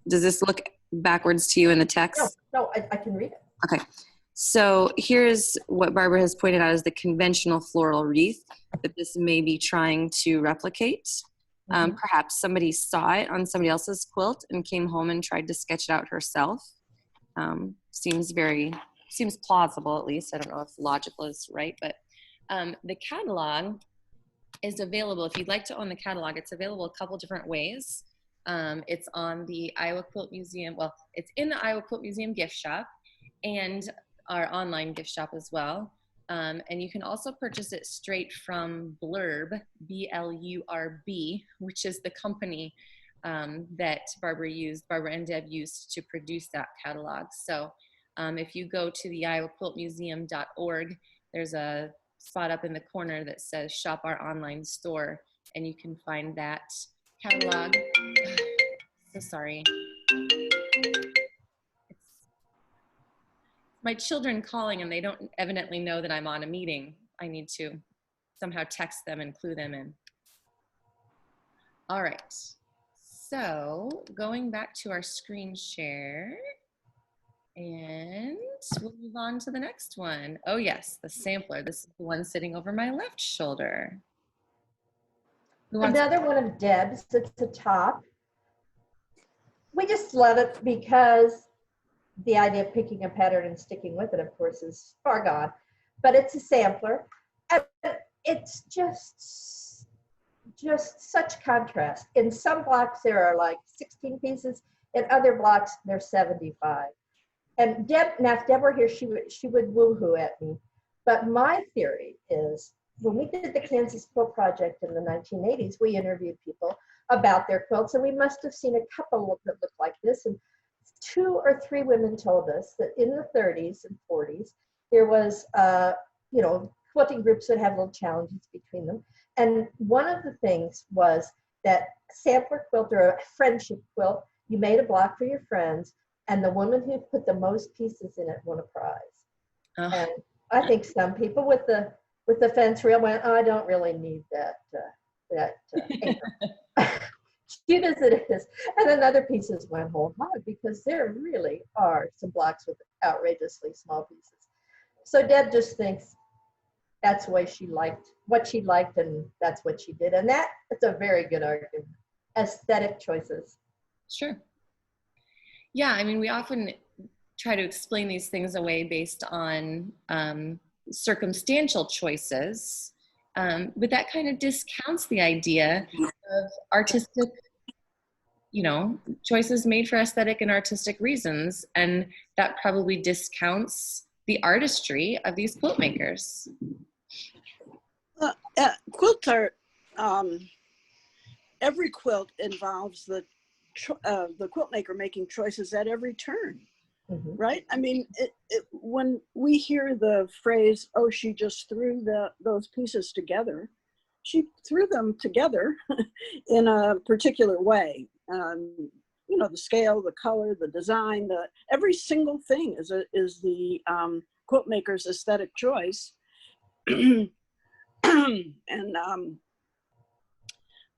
does this look backwards to you in the text? No, I can read it. Okay. So here's what Barbara has pointed out as the conventional floral wreath that this may be trying to replicate. Perhaps somebody saw it on somebody else's quilt and came home and tried to sketch it out herself. Seems plausible, at least. I don't know if logical is right, but the catalog is available. If you'd like to own the catalog, it's available a couple different ways. It's on the Iowa Quilt Museum. Well, it's in the Iowa Quilt Museum gift shop and our online gift shop as well. And you can also purchase it straight from Blurb, B-L-U-R-B, which is the company that Barbara and Deb used to produce that catalog. So if you go to the iowaquiltmuseum.org, there's a spot up in the corner that says shop our online store, and you can find that catalog. So sorry. My children calling and they don't evidently know that I'm on a meeting. I need to somehow text them and clue them in. All right, so going back to our screen share, and we'll move on to the next one. Oh yes, the sampler. This is the one sitting over my left shoulder. Who wants? Another one of Deb's, it's a top. We just love it because the idea of picking a pattern and sticking with it, of course, is far gone. But it's a sampler. And it's just such contrast. In some blocks, there are like 16 pieces. In other blocks, there's 75. And now if Deb were here, she would woo-hoo at me. But my theory is, when we did the Kansas Quilt Project in the 1980s, we interviewed people about their quilts, and we must have seen a couple that looked like this. And 2 or 3 women told us that in the 30s and 40s, there was, quilting groups that had little challenges between them. And one of the things was that sampler quilt or a friendship quilt, you made a block for your friends, and the woman who put the most pieces in it won a prize. Oh. And I think some people with the fence reel went, oh, I don't really need that cute as it is. And then other pieces went whole hog, because there really are some blocks with outrageously small pieces. So Deb just thinks that's the way she liked what she liked, and that's what she did. And that's a very good argument. Aesthetic choices. Sure. Yeah, I mean, we often try to explain these things away based on circumstantial choices, but that kind of discounts the idea of artistic, choices made for aesthetic and artistic reasons, and that probably discounts the artistry of these quilt makers. Quilts are, every quilt involves the quilt maker making choices at every turn. Mm-hmm. Right? I mean, when we hear the phrase, oh, she just threw those pieces together, she threw them together in a particular way. The scale, the color, the design, every single thing is the quilt maker's aesthetic choice. And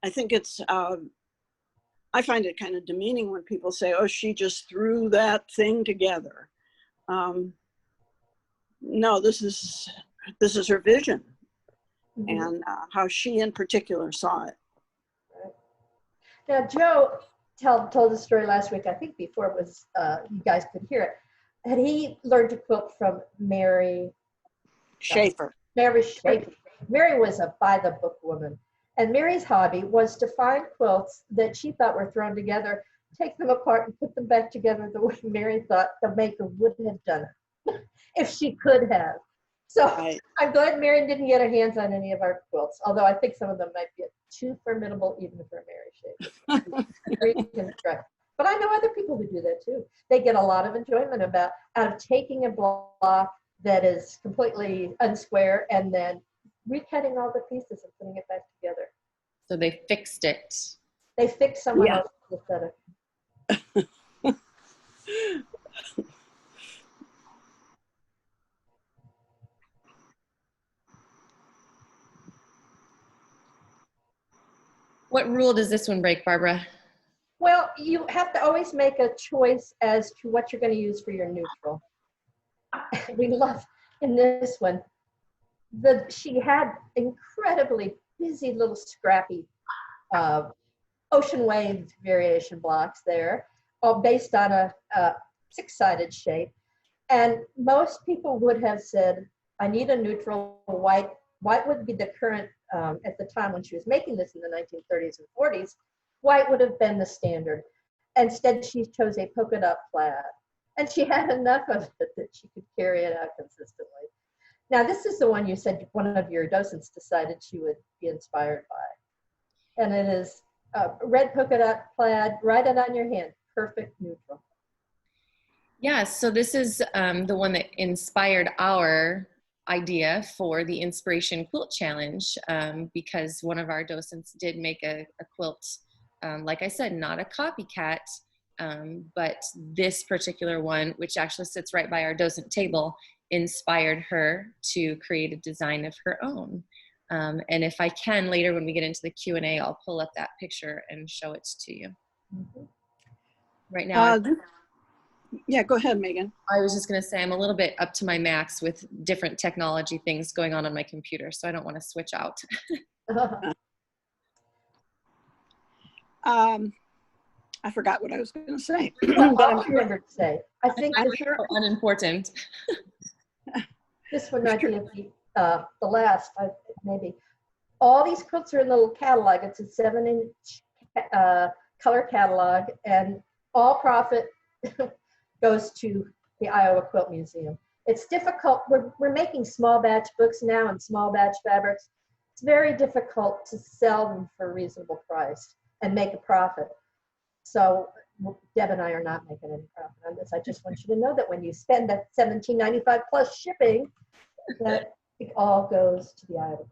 I think it's, I find it kind of demeaning when people say, oh, she just threw that thing together. No, this is her vision, mm-hmm. and how she in particular saw it. Now, Joe told the story last week, I think before it was, you guys could hear it. Had he learned to quilt from Mary Schaefer? Mary Schaefer. Mary was a by-the-book woman. And Mary's hobby was to find quilts that she thought were thrown together, take them apart and put them back together the way Mary thought the maker would have done it, if she could have. So right. I'm glad Mary didn't get her hands on any of our quilts, although I think some of them might be too formidable even for Mary Schaefer. But I know other people who do that too. They get a lot of enjoyment out of taking a block that is completely unsquare and then recutting all the pieces and putting it back together. So they fixed it. They fixed someone else's aesthetic. What rule does this one break, Barbara? Well, you have to always make a choice as to what you're going to use for your neutral. We love in this one, she had incredibly busy little scrappy ocean wave variation blocks there, all based on a 6-sided shape. And most people would have said, I need a neutral white. White would be the current, at the time when she was making this in the 1930s and 40s, white would have been the standard. Instead, she chose a polka dot plaid. And she had enough of it that she could carry it out consistently. Now, this is the one you said one of your docents decided she would be inspired by. And it is red polka dot plaid, write it on your hand, perfect neutral. Yeah, so this is the one that inspired our idea for the Inspiration Quilt Challenge, because one of our docents did make a quilt, like I said, not a copycat, but this particular one, which actually sits right by our docent table, inspired her to create a design of her own. And if I can later when we get into the Q&A, I'll pull up that picture and show it to you. Mm-hmm. Right now. Yeah, go ahead, Megan. I was just going to say I'm a little bit up to my max with different technology things going on my computer, so I don't want to switch out. I forgot what I was going to say. Well, But I'll remember to say, I think I'm this, sure unimportant. this one might be the last, maybe. All these quilts are in the little catalog. It's a 7-inch color catalog, and all profit goes to the Iowa Quilt Museum. It's difficult. We're making small batch books now and small batch fabrics. It's very difficult to sell them for a reasonable price and make a profit. So Deb and I are not making any profit on this. I just want you to know that when you spend that $17.95 plus shipping, that it all goes to the Iowa.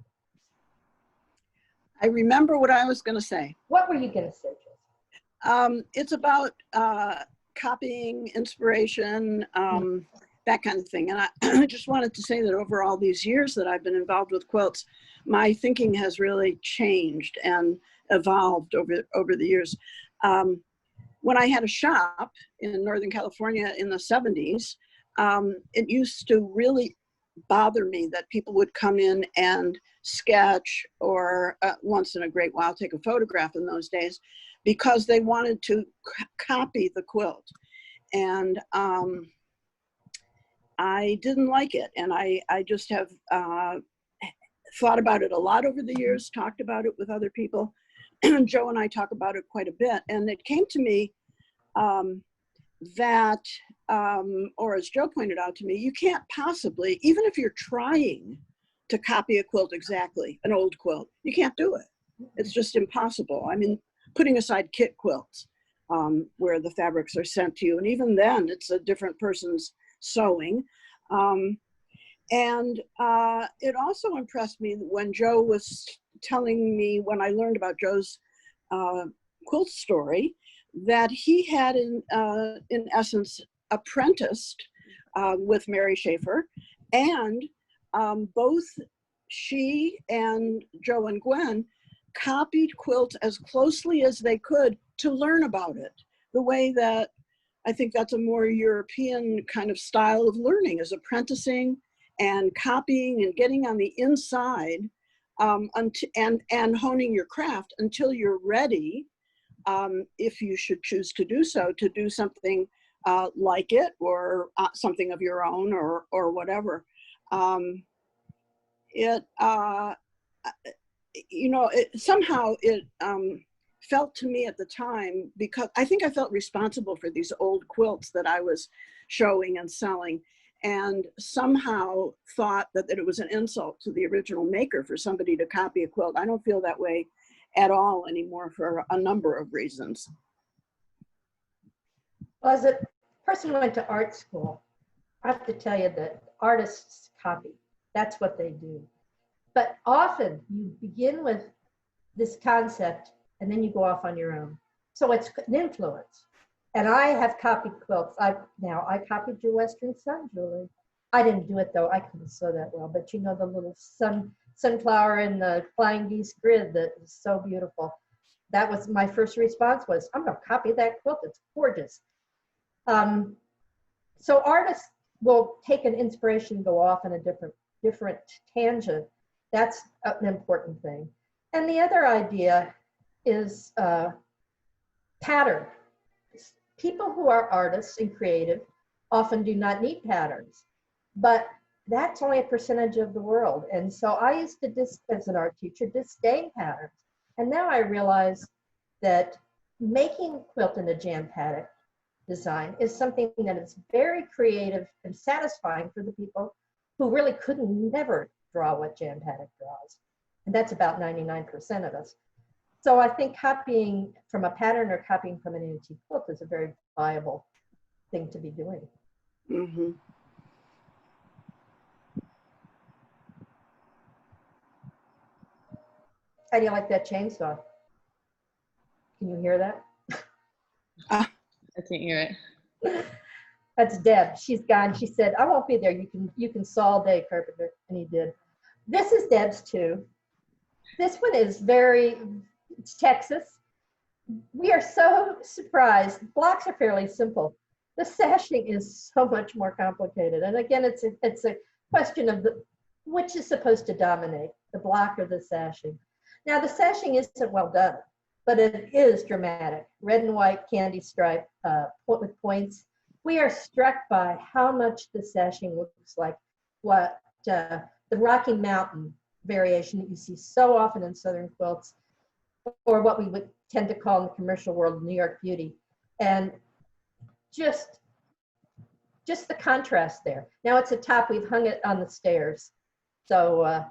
I remember what I was going to say. What were you going to say, Joseph? It's about copying, inspiration, that kind of thing. And I just wanted to say that over all these years that I've been involved with quilts, my thinking has really changed and evolved over the years. When I had a shop in Northern California in the 70s, it used to really bother me that people would come in and sketch or once in a great while take a photograph in those days because they wanted to copy the quilt. And I didn't like it. And I just have thought about it a lot over the years, talked about it with other people. Joe and I talk about it quite a bit. And it came to me that, or as Joe pointed out to me, you can't possibly, even if you're trying to copy a quilt exactly, an old quilt, you can't do it. It's just impossible. I mean, putting aside kit quilts, where the fabrics are sent to you, and even then it's a different person's sewing. And it also impressed me when Joe was telling me, when I learned about Joe's quilt story, that he had in essence apprenticed with Mary Schaefer, and both she and Joe and Gwen copied quilts as closely as they could to learn about it. The way that I think that's a more European kind of style of learning, is apprenticing and copying and getting on the inside and honing your craft until you're ready, if you should choose to do so, to do something like it or something of your own or whatever. Somehow it felt to me at the time, because I think I felt responsible for these old quilts that I was showing and selling, and somehow thought that it was an insult to the original maker for somebody to copy a quilt. I don't feel that way at all anymore for a number of reasons. Well, as a person who went to art school, I have to tell you that artists copy. That's what they do. But often you begin with this concept and then you go off on your own. So it's an influence. And I have copied quilts. I copied your Western Sun, Julie. I didn't do it though. I couldn't sew that well. But you know, the little sunflower and the flying geese grid that is so beautiful. That was my first response was, I'm going to copy that quilt. It's gorgeous. So artists will take an inspiration and go off in a different tangent. That's an important thing. And the other idea is pattern. People who are artists and creative often do not need patterns, but that's only a percentage of the world. And so I used to, as an art teacher, disdain patterns. And now I realize that making a quilt in a jam-pattern design is something that is very creative and satisfying for the people who really never draw what jam-pattern draws. And that's about 99% of us. So I think copying from a pattern or copying from an antique quilt is a very viable thing to be doing. Mm-hmm. How do you like that chainsaw? Can you hear that? I can't hear it. That's Deb. She's gone. She said, I won't be there. You can saw all day, Carpenter. And he did. This is Deb's too. This one is it's Texas. We are so surprised. Blocks are fairly simple. The sashing is so much more complicated. And again, it's a question of which is supposed to dominate, the block or the sashing. Now, the sashing isn't well done. but it is dramatic. Red and white candy stripe with points. We are struck by how much the sashing looks like what the Rocky Mountain variation that you see so often in Southern quilts, or what we would tend to call in the commercial world New York beauty. And just the contrast there. Now it's a top, we've hung it on the stairs, so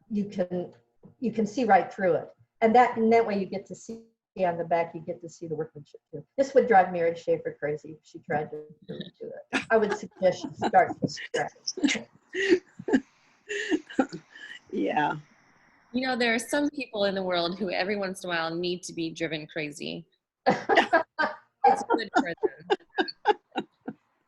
you can see right through it. And that way you get to see on the back, you get to see the workmanship too. This would drive Mary Schaefer crazy if she tried to do it. I would suggest she start from scratch. Yeah. You know, there are some people in the world who every once in a while need to be driven crazy. It's good for them.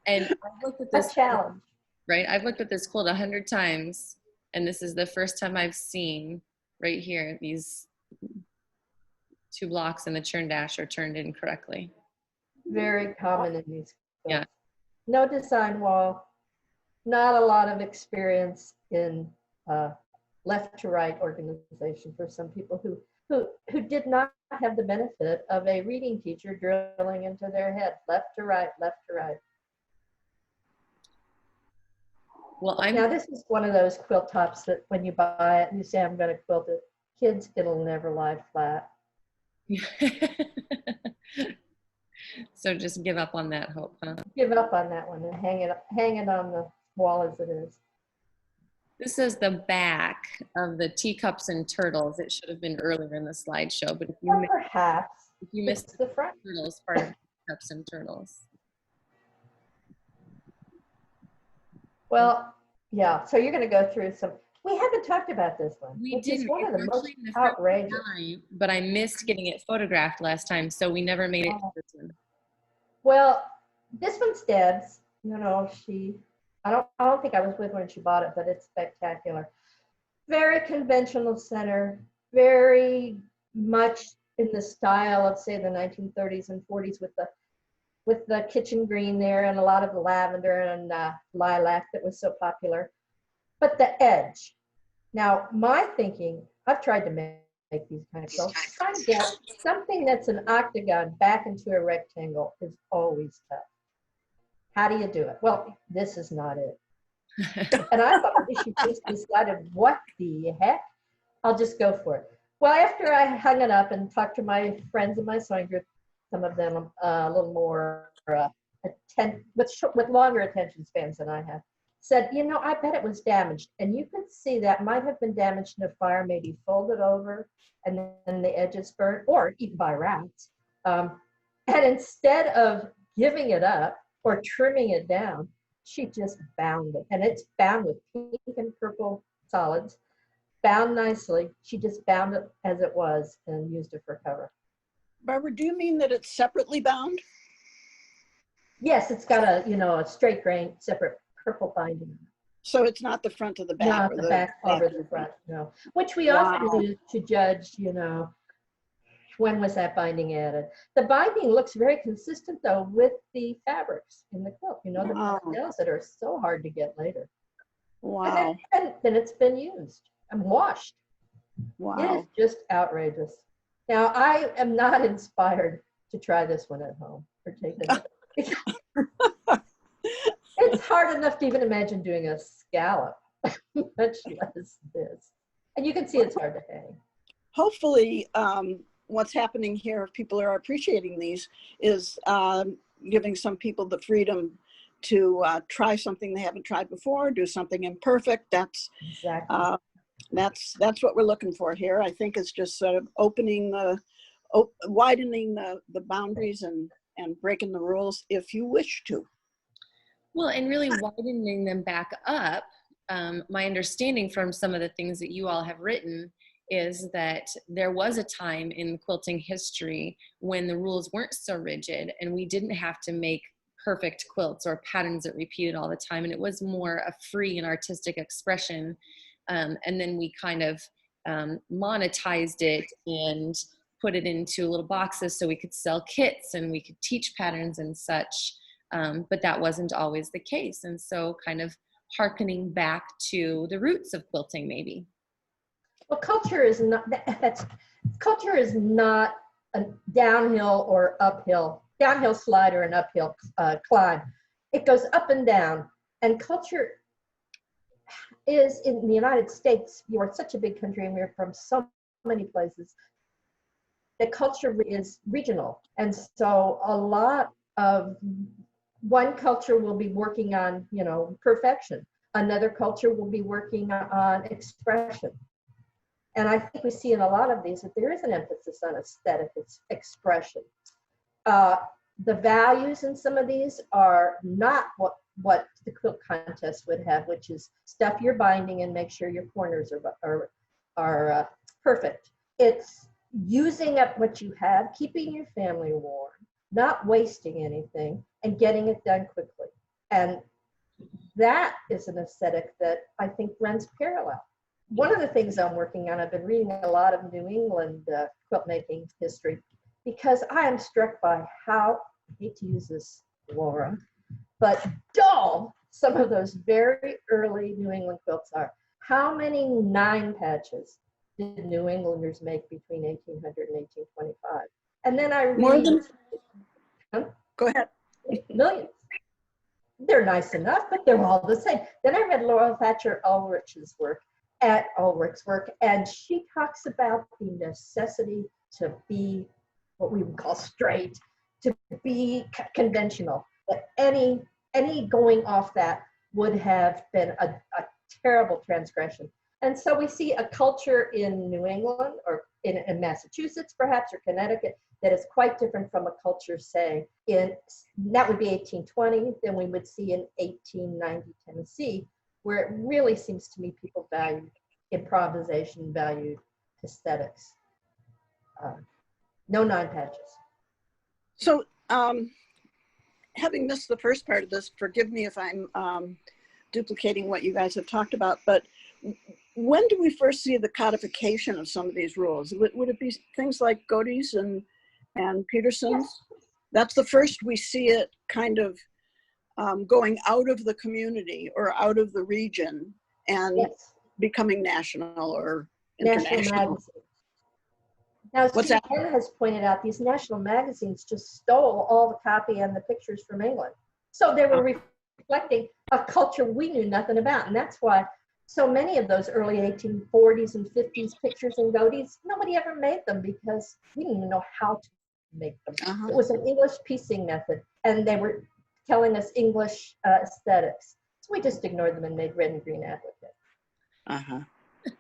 And I've looked at this challenge. Right? I've looked at this quilt 100 times, and this is the first time I've seen right here, these 2 blocks in the churn dash are turned in correctly. Very common in these quilts. Yeah. No design wall, not a lot of experience in left to right organization for some people who did not have the benefit of a reading teacher drilling into their head, left to right, left to right. Well, Now this is one of those quilt tops that when you buy it and you say, I'm going to quilt it, kids, it'll never lie flat. So just give up on that hope, huh? Give up on that one and hang it on the wall as it is. This is the back of the teacups and turtles. It should have been earlier in the slideshow, but if you missed the front turtles part of teacups and turtles. Well, yeah. So you're going to go through some. We haven't talked about this one. We didn't. One of the most the outrageous. time, but I missed getting it photographed last time, so we never made it to this one. Well, this one's Deb's. You know, I don't think I was with her when she bought it, but it's spectacular. Very conventional center, very much in the style of, say, the 1930s and 40s with the kitchen green there and a lot of the lavender and lilac that was so popular. But the edge. Now, my thinking, I've tried to make these kind of quilts. Trying to get something that's an octagon back into a rectangle is always tough. How do you do it? Well, this is not it. And I thought she just decided, what the heck? I'll just go for it. Well, after I hung it up and talked to my friends in my sewing group, some of them a little more with longer attention spans than I have, said, you know, I bet it was damaged. And you can see that might have been damaged in a fire, maybe folded over and then the edges burnt, or eaten by rats. And instead of giving it up or trimming it down, she just bound it. And it's bound with pink and purple solids, bound nicely. She just bound it as it was and used it for cover. Barbara, do you mean that it's separately bound? Yes, it's got a straight grain, separate purple binding. So it's not the front of the back. Not the back over the front, no. Which we often use to judge, when was that binding added. The binding looks very consistent, though, with the fabrics in the quilt. The pastels that are so hard to get later. Wow. And then it's been used and washed. Wow. It is just outrageous. Now, I am not inspired to try this one at home or take it. It's hard enough to even imagine doing a scallop, much less this. And you can see it's hard to hang. Hopefully, what's happening here, if people are appreciating these, is giving some people the freedom to try something they haven't tried before, do something imperfect. That's exactly. That's what we're looking for here. I think it's just sort of widening the boundaries and breaking the rules if you wish to. Well, and really widening them back up. My understanding from some of the things that you all have written is that there was a time in quilting history when the rules weren't so rigid and we didn't have to make perfect quilts or patterns that repeated all the time. And it was more a free and artistic expression. And then we kind of monetized it and put it into little boxes so we could sell kits and we could teach patterns and such. But that wasn't always the case. And so kind of hearkening back to the roots of quilting, maybe. Well, culture is not a downhill or uphill, downhill slide or an uphill climb. It goes up and down. And culture is, in the United States, you are such a big country and we're from so many places, that culture is regional. And so a lot of one culture will be working on, you know, perfection. Another culture will be working on expression. And I think we see in a lot of these that there is an emphasis on aesthetic expression. The values in some of these are not what the quilt contest would have, which is stuff your binding and make sure your corners are perfect. It's using up what you have, keeping your family warm, not wasting anything, and getting it done quickly. And that is an aesthetic that I think runs parallel. One of the things I'm working on, I've been reading a lot of New England quilt making history, because I am struck by how, I hate to use this, Laura, but dull some of those very early New England quilts are. How many 9 patches did New Englanders make between 1800 and 1825? And then I read— More than, go ahead. Millions. They're nice enough, but they're all the same. Then I read Laura Thatcher Ulrich's work, and she talks about the necessity to be what we would call straight, to be conventional. That any going off that would have been a terrible transgression. And so we see a culture in New England or in Massachusetts, perhaps, or Connecticut, that is quite different from a culture, say, that would be 1820, then we would see in 1890 Tennessee, where it really seems to me people valued improvisation, valued aesthetics. No 9 patches. So having missed the first part of this, forgive me if I'm duplicating what you guys have talked about, but when do we first see the codification of some of these rules? Would it be things like Godey's and Peterson's? Yes. That's the first we see it kind of going out of the community or out of the region and yes, becoming national or international. Now, as Ken has pointed out, these national magazines just stole all the copy and the pictures from England. So they were reflecting a culture we knew nothing about. And that's why so many of those early 1840s and 50s pictures and Godey's, nobody ever made them because we didn't even know how to make them. It was an English piecing method, and they were telling us English aesthetics. So we just ignored them and made red and green applique.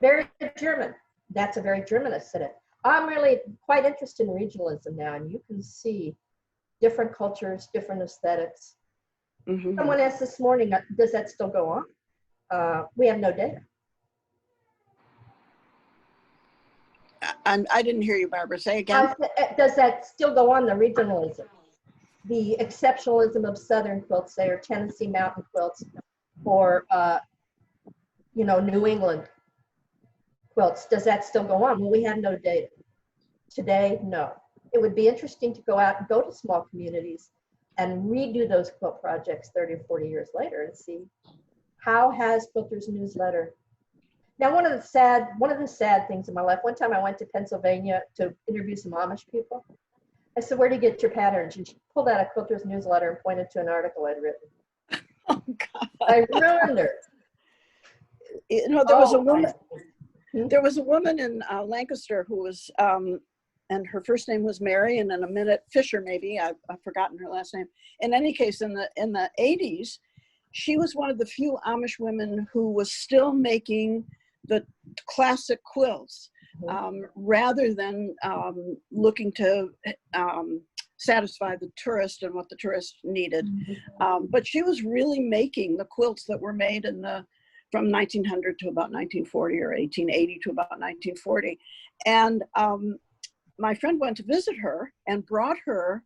Very German. That's a very German aesthetic. I'm really quite interested in regionalism now, and you can see different cultures, different aesthetics. Someone asked this morning, does that still go on? We have no data. I didn't hear you, Barbara. Say again. Does that still go on, the regionalism? The exceptionalism of Southern quilts, say, or Tennessee mountain quilts, or New England quilts. Does that still go on? Well, we have no data. Today, no. It would be interesting to go out and go to small communities and redo those quilt projects 30 or 40 years later and see how has Quilters Newsletter. Now, one of the sad things in my life, one time I went to Pennsylvania to interview some Amish people. I said, where do you get your patterns? And she pulled out a Quilters Newsletter and pointed to an article I'd written. Oh, God. I ruined her. You know, there was a woman. There was a woman in Lancaster who was, and her first name was Mary, and in a minute Fisher, maybe I've forgotten her last name. In any case, in the 80s, she was one of the few Amish women who was still making the classic quilts, rather than looking to satisfy the tourist and what the tourist needed. But she was really making the quilts that were made from 1900 to about 1940, or 1880 to about 1940. And my friend went to visit her and brought her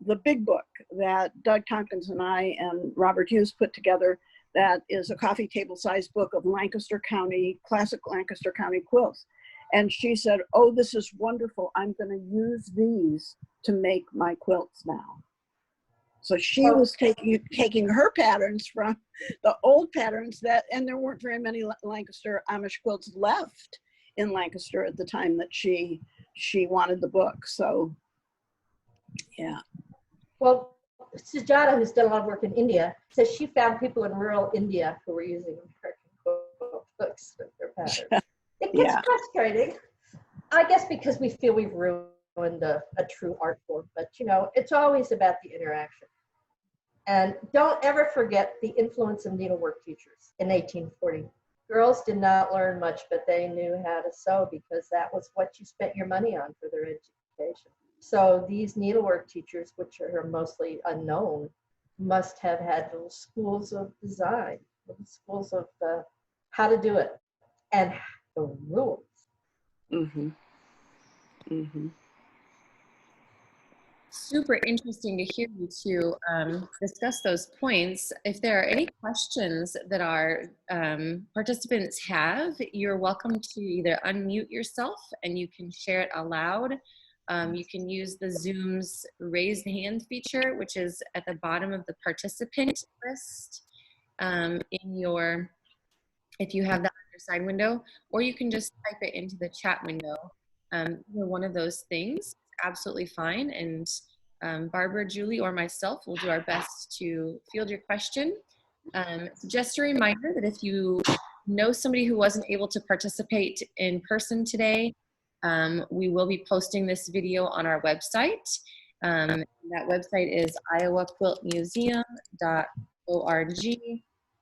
the big book that Doug Tompkins and I and Robert Hughes put together, that is a coffee table size book of Lancaster County, classic Lancaster County quilts. And she said, oh, this is wonderful. I'm going to use these to make my quilts now. So she was taking her patterns from the old patterns and there weren't very many Lancaster Amish quilts left in Lancaster at the time that she she wanted the book. So, yeah. Well, Sujata, who's done a lot of work in India, says she found people in rural India who were using American quilt books with their patterns. It gets frustrating, I guess, because we feel we've ruined a true art form, but you know, it's always about the interaction. And don't ever forget the influence of needlework teachers in 1840. Girls did not learn much, but they knew how to sew because that was what you spent your money on for their education. So these needlework teachers, which are mostly unknown, must have had little schools of design, little schools of how to do it and the rules. Mm-hmm. Mm-hmm. Super interesting to hear you two discuss those points. If there are any questions that our participants have, you're welcome to either unmute yourself and you can share it aloud. You can use the Zoom's raise hand feature, which is at the bottom of the participant list if you have that on your side window, or you can just type it into the chat window. One of those things, absolutely fine. And Barbara, Julie, or myself will do our best to field your question. Just a reminder that if you know somebody who wasn't able to participate in person today, we will be posting this video on our website. That website is iowaquiltmuseum.org.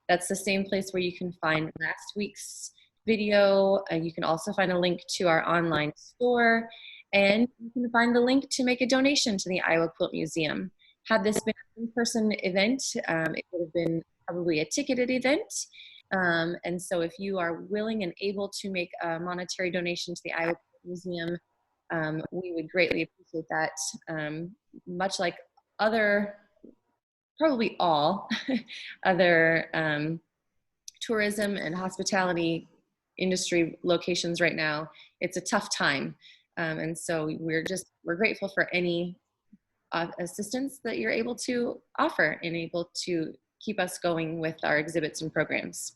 That's the same place where you can find last week's video. You can also find a link to our online store, and you can find the link to make a donation to the Iowa Quilt Museum. Had this been an in-person event, it would have been probably a ticketed event. And so if you are willing and able to make a monetary donation to the Iowa Quilt Museum, we would greatly appreciate that. Much like probably all other tourism and hospitality industry locations right now, it's a tough time. And so we're grateful for any assistance that you're able to offer and able to keep us going with our exhibits and programs.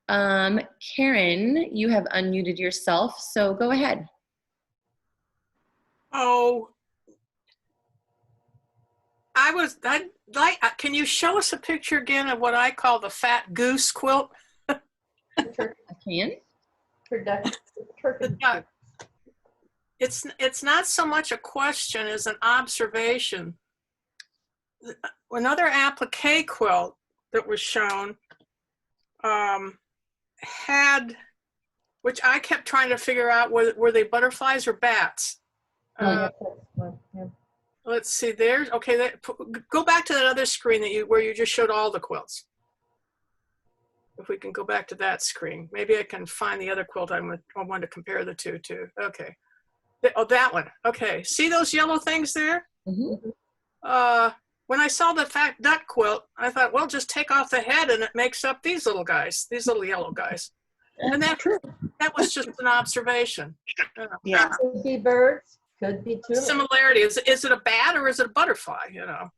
Karen, you have unmuted yourself, so go ahead. Oh, can you show us a picture again of what I call the fat goose quilt? I can. It's not so much a question as an observation. Another applique quilt that was shown which I kept trying to figure out, were they butterflies or bats? Yeah. Let's see, there's, okay, go back to that other screen where you just showed all the quilts. If we can go back to that screen, maybe I can find the other quilt I want to compare the two to. Okay. Oh, that one. Okay. See those yellow things there? Mm-hmm. When I saw the fat duck quilt, I thought, well, just take off the head and it makes up these little guys, these little yellow guys. And that was just an observation. Yeah. Could be birds, could be tulips. Similarity. Is it a bat or is it a butterfly, you know?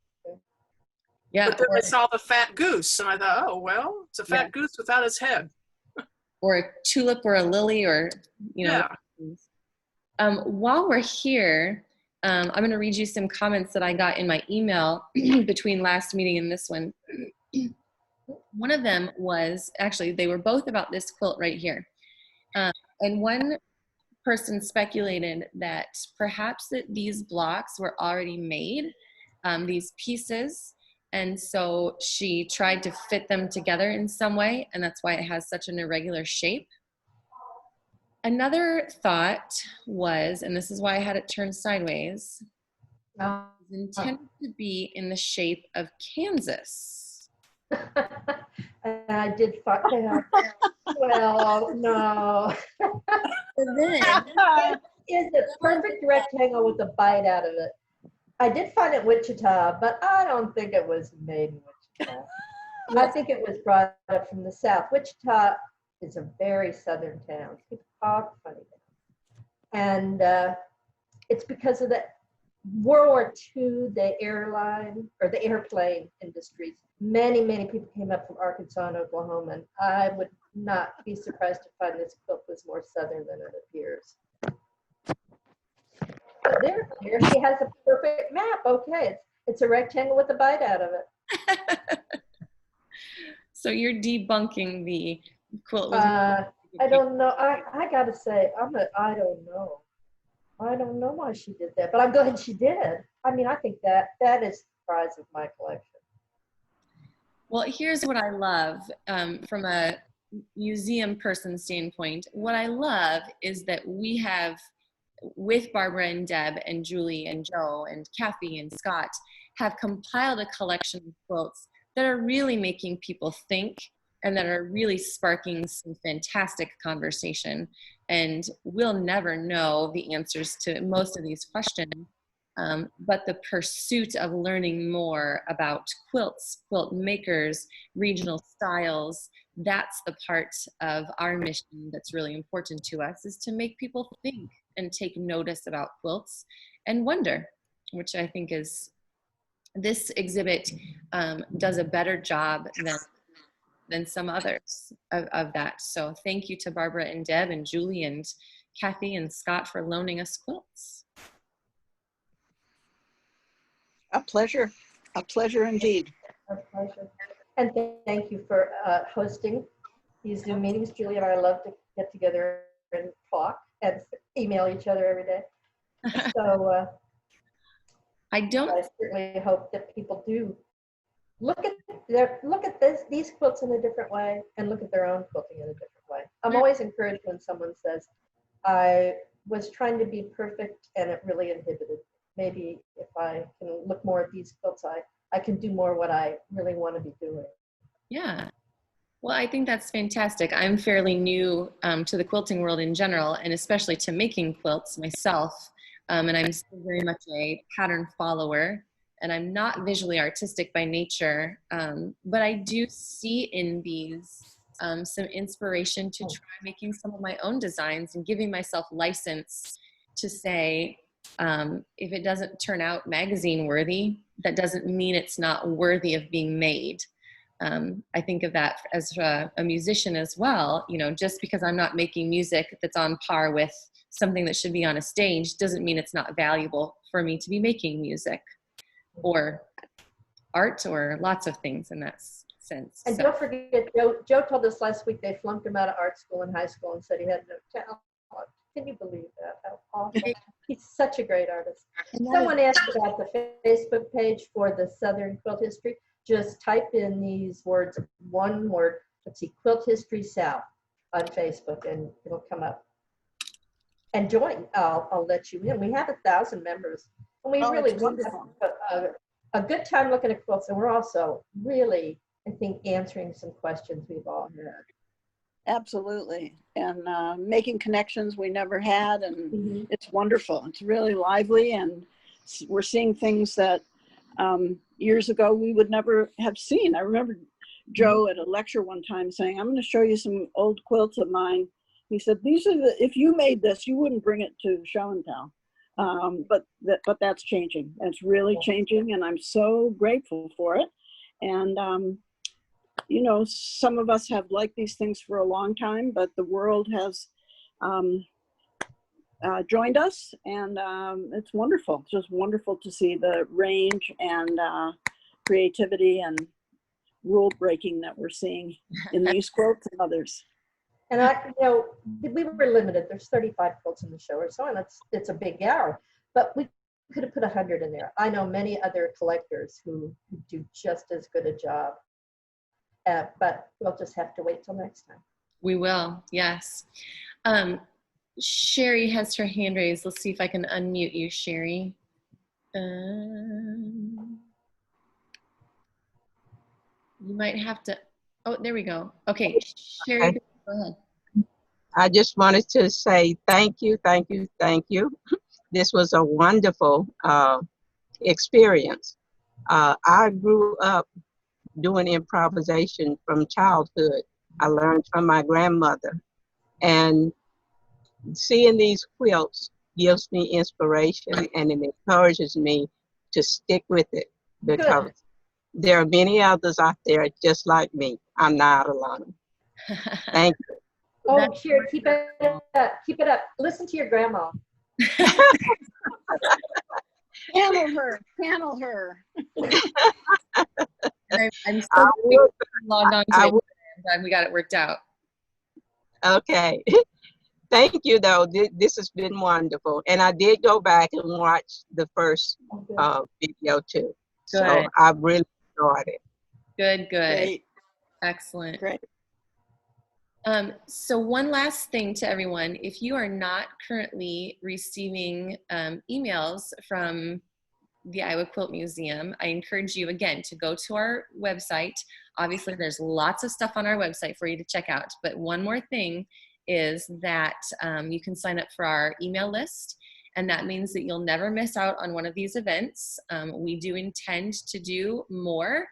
Yeah. But then I saw the fat goose and I thought, oh, well, it's a fat goose without its head. Or a tulip or a lily, or, you know. Yeah. While we're here, I'm going to read you some comments that I got in my email between last meeting and this one. One of them was, actually, they were both about this quilt right here. And one person speculated that perhaps that these blocks were already made, these pieces, and so she tried to fit them together in some way, and that's why it has such an irregular shape. Another thought was, and this is why I had it turned sideways, intended to be in the shape of Kansas. I did find out. Well, no. And then, It's a perfect rectangle with a bite out of it. I did find it Wichita, but I don't think it was made in Wichita. I think it was brought up from the South. Wichita is a very southern town. People talk funny. And it's because of the World War II, the airline or the airplane industries. Many, many people came up from Arkansas and Oklahoma, and I would not be surprised to find this quilt was more southern than it appears. There she has a perfect map. Okay, it's a rectangle with a bite out of it. So you're debunking the quilt. I don't know. I gotta say, I don't know. I don't know why she did that, but I'm glad she did. I mean, I think that is the prize of my collection. Well, here's what I love from a museum person standpoint. What I love is that we have, with Barbara and Deb and Julie and Joe and Kathy and Scott, have compiled a collection of quilts that are really making people think and that are really sparking some fantastic conversation. And we'll never know the answers to most of these questions. But the pursuit of learning more about quilts, quilt makers, regional styles, that's the part of our mission that's really important to us, is to make people think and take notice about quilts and wonder, which I think is, this exhibit does a better job than some others of that. So thank you to Barbara and Deb and Julie and Kathy and Scott for loaning us quilts. A pleasure indeed. A pleasure. And thank you for hosting these Zoom meetings. Julie and I love to get together and talk and email each other every day. So I certainly hope that people do look at these quilts in a different way and look at their own quilting in a different way. I'm always encouraged when someone says, I was trying to be perfect and it really inhibited. Maybe if I can look more at these quilts, I can do more what I really want to be doing. Yeah. Well, I think that's fantastic. I'm fairly new to the quilting world in general, and especially to making quilts myself. And I'm still very much a pattern follower, and I'm not visually artistic by nature. But I do see in these some inspiration to try making some of my own designs and giving myself license to say, if it doesn't turn out magazine worthy, that doesn't mean it's not worthy of being made. I think of that as a musician as well. You know, just because I'm not making music that's on par with something that should be on a stage doesn't mean it's not valuable for me to be making music or art or lots of things in that sense. And don't forget, Joe told us last week they flunked him out of art school and high school and said he had no talent. Can you believe that? How awful. He's such a great artist. Someone asked about the Facebook page for the Southern Quilt History. Just type in these words, one word, let's see, Quilt History South on Facebook, and it'll come up. And join, I'll let you in. We have 1,000 members, and we really have a good time looking at quilts, and we're also really, I think, answering some questions we've all had. Absolutely. And making connections we never had, and it's wonderful. It's really lively, and we're seeing things that years ago we would never have seen. I remember Joe at a lecture one time saying, I'm going to show you some old quilts of mine. He said, these are if you made this, you wouldn't bring it to show and tell. But that's changing. It's really changing, and I'm so grateful for it. And you know, some of us have liked these things for a long time, but the world has joined us, and it's wonderful. It's just wonderful to see the range and creativity and rule breaking that we're seeing in these quilts and others. And we were limited. There's 35 quilts in the show or so, and it's a big gallery, but we could have put 100 in there. I know many other collectors who do just as good a job. But we'll just have to wait till next time. We will, yes. Sherry has her hand raised. Let's see if I can unmute you, Sherry. You might have to, oh, there we go. Okay, Sherry, go ahead. I just wanted to say thank you. This was a wonderful experience. I grew up doing improvisation from childhood. I learned from my grandmother, and seeing these quilts gives me inspiration, and it encourages me to stick with it, because there are many others out there just like me. I'm not alone. Thank you. Oh, Sherry, keep it up. Listen to your grandma. Channel her, channel her. I'm so I will. logged on to I it. will. I'm glad we got it worked out. Okay. Thank you, though. This has been wonderful. And I did go back and watch the first video too. So Good. I really enjoyed it. Good. Great, Excellent. great. So one last thing to everyone, if you are not currently receiving emails from the Iowa Quilt Museum, I encourage you again to go to our website. Obviously there's lots of stuff on our website for you to check out, but one more thing is that you can sign up for our email list, and that means that you'll never miss out on one of these events. We do intend to do more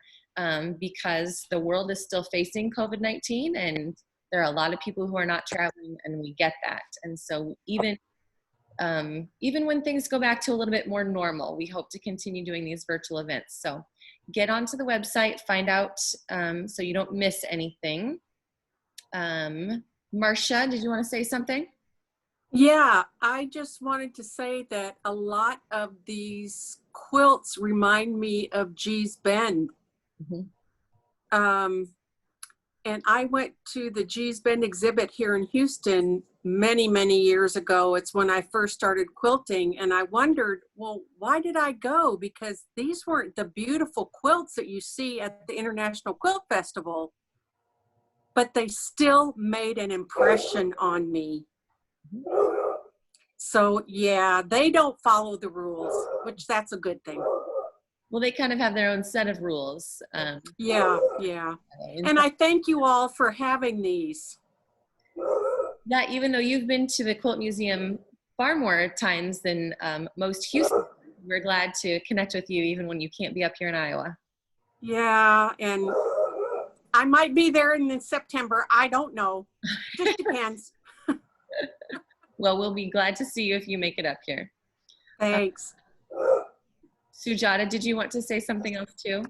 because the world is still facing COVID-19, and there are a lot of people who are not traveling, and we get that. And so even when things go back to a little bit more normal, we hope to continue doing these virtual events. So get onto the website, find out so you don't miss anything. Marcia, did you want to say something? Yeah, I just wanted to say that a lot of these quilts remind me of Gee's Bend. Mm-hmm. And I went to the Gee's Bend exhibit here in Houston many, many years ago. It's when I first started quilting, and I wondered, well, why did I go? Because these weren't the beautiful quilts that you see at the International Quilt Festival, but they still made an impression on me. So yeah, they don't follow the rules, which that's a good thing. Well, they kind of have their own set of rules. Yeah. And I thank you all for having these. Yeah, even though you've been to the Quilt Museum far more times than most Houston, we're glad to connect with you even when you can't be up here in Iowa. Yeah, and I might be there in September. I don't know. Just depends. Well, we'll be glad to see you if you make it up here. Thanks. Sujata, did you want to say something else too?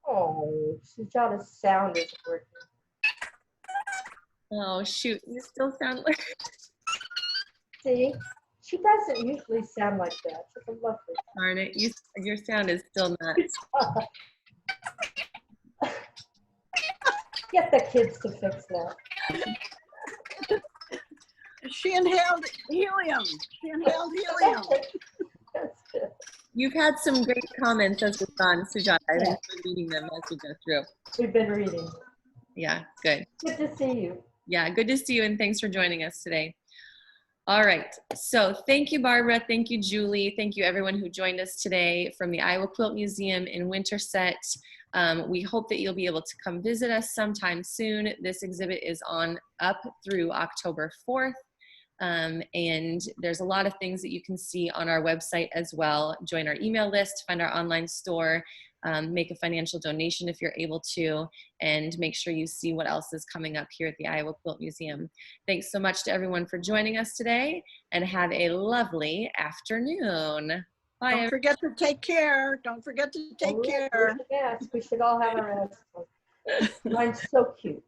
Oh, Sujata's sound isn't working. Oh, shoot. You still sound like... See, she doesn't usually sound like that. She's a lovely. Darn it. Your sound is still not... Get the kids to fix that. She inhaled helium. She inhaled helium. That's good. You've had some great comments as we've gone, Sujata. I've enjoyed reading them as we go through. We've been reading. Yeah, good. Good to see you. Yeah, good to see you, and thanks for joining us today. All right, so thank you, Barbara. Thank you, Julie. Thank you, everyone who joined us today from the Iowa Quilt Museum in Winterset. We hope that you'll be able to come visit us sometime soon. This exhibit is on up through October 4th. And there's a lot of things that you can see on our website as well. Join our email list, find our online store, make a financial donation if you're able to, and make sure you see what else is coming up here at the Iowa Quilt Museum. Thanks so much to everyone for joining us today, and have a lovely afternoon. Bye. Don't forget to take care. Don't forget to take care. Yes, we should all have our asses. Mine's so cute.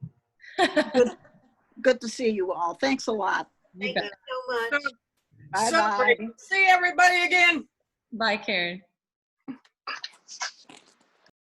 Good to see you all. Thanks a lot. Thank you so much. Bye-bye. See everybody again. Bye, Karen.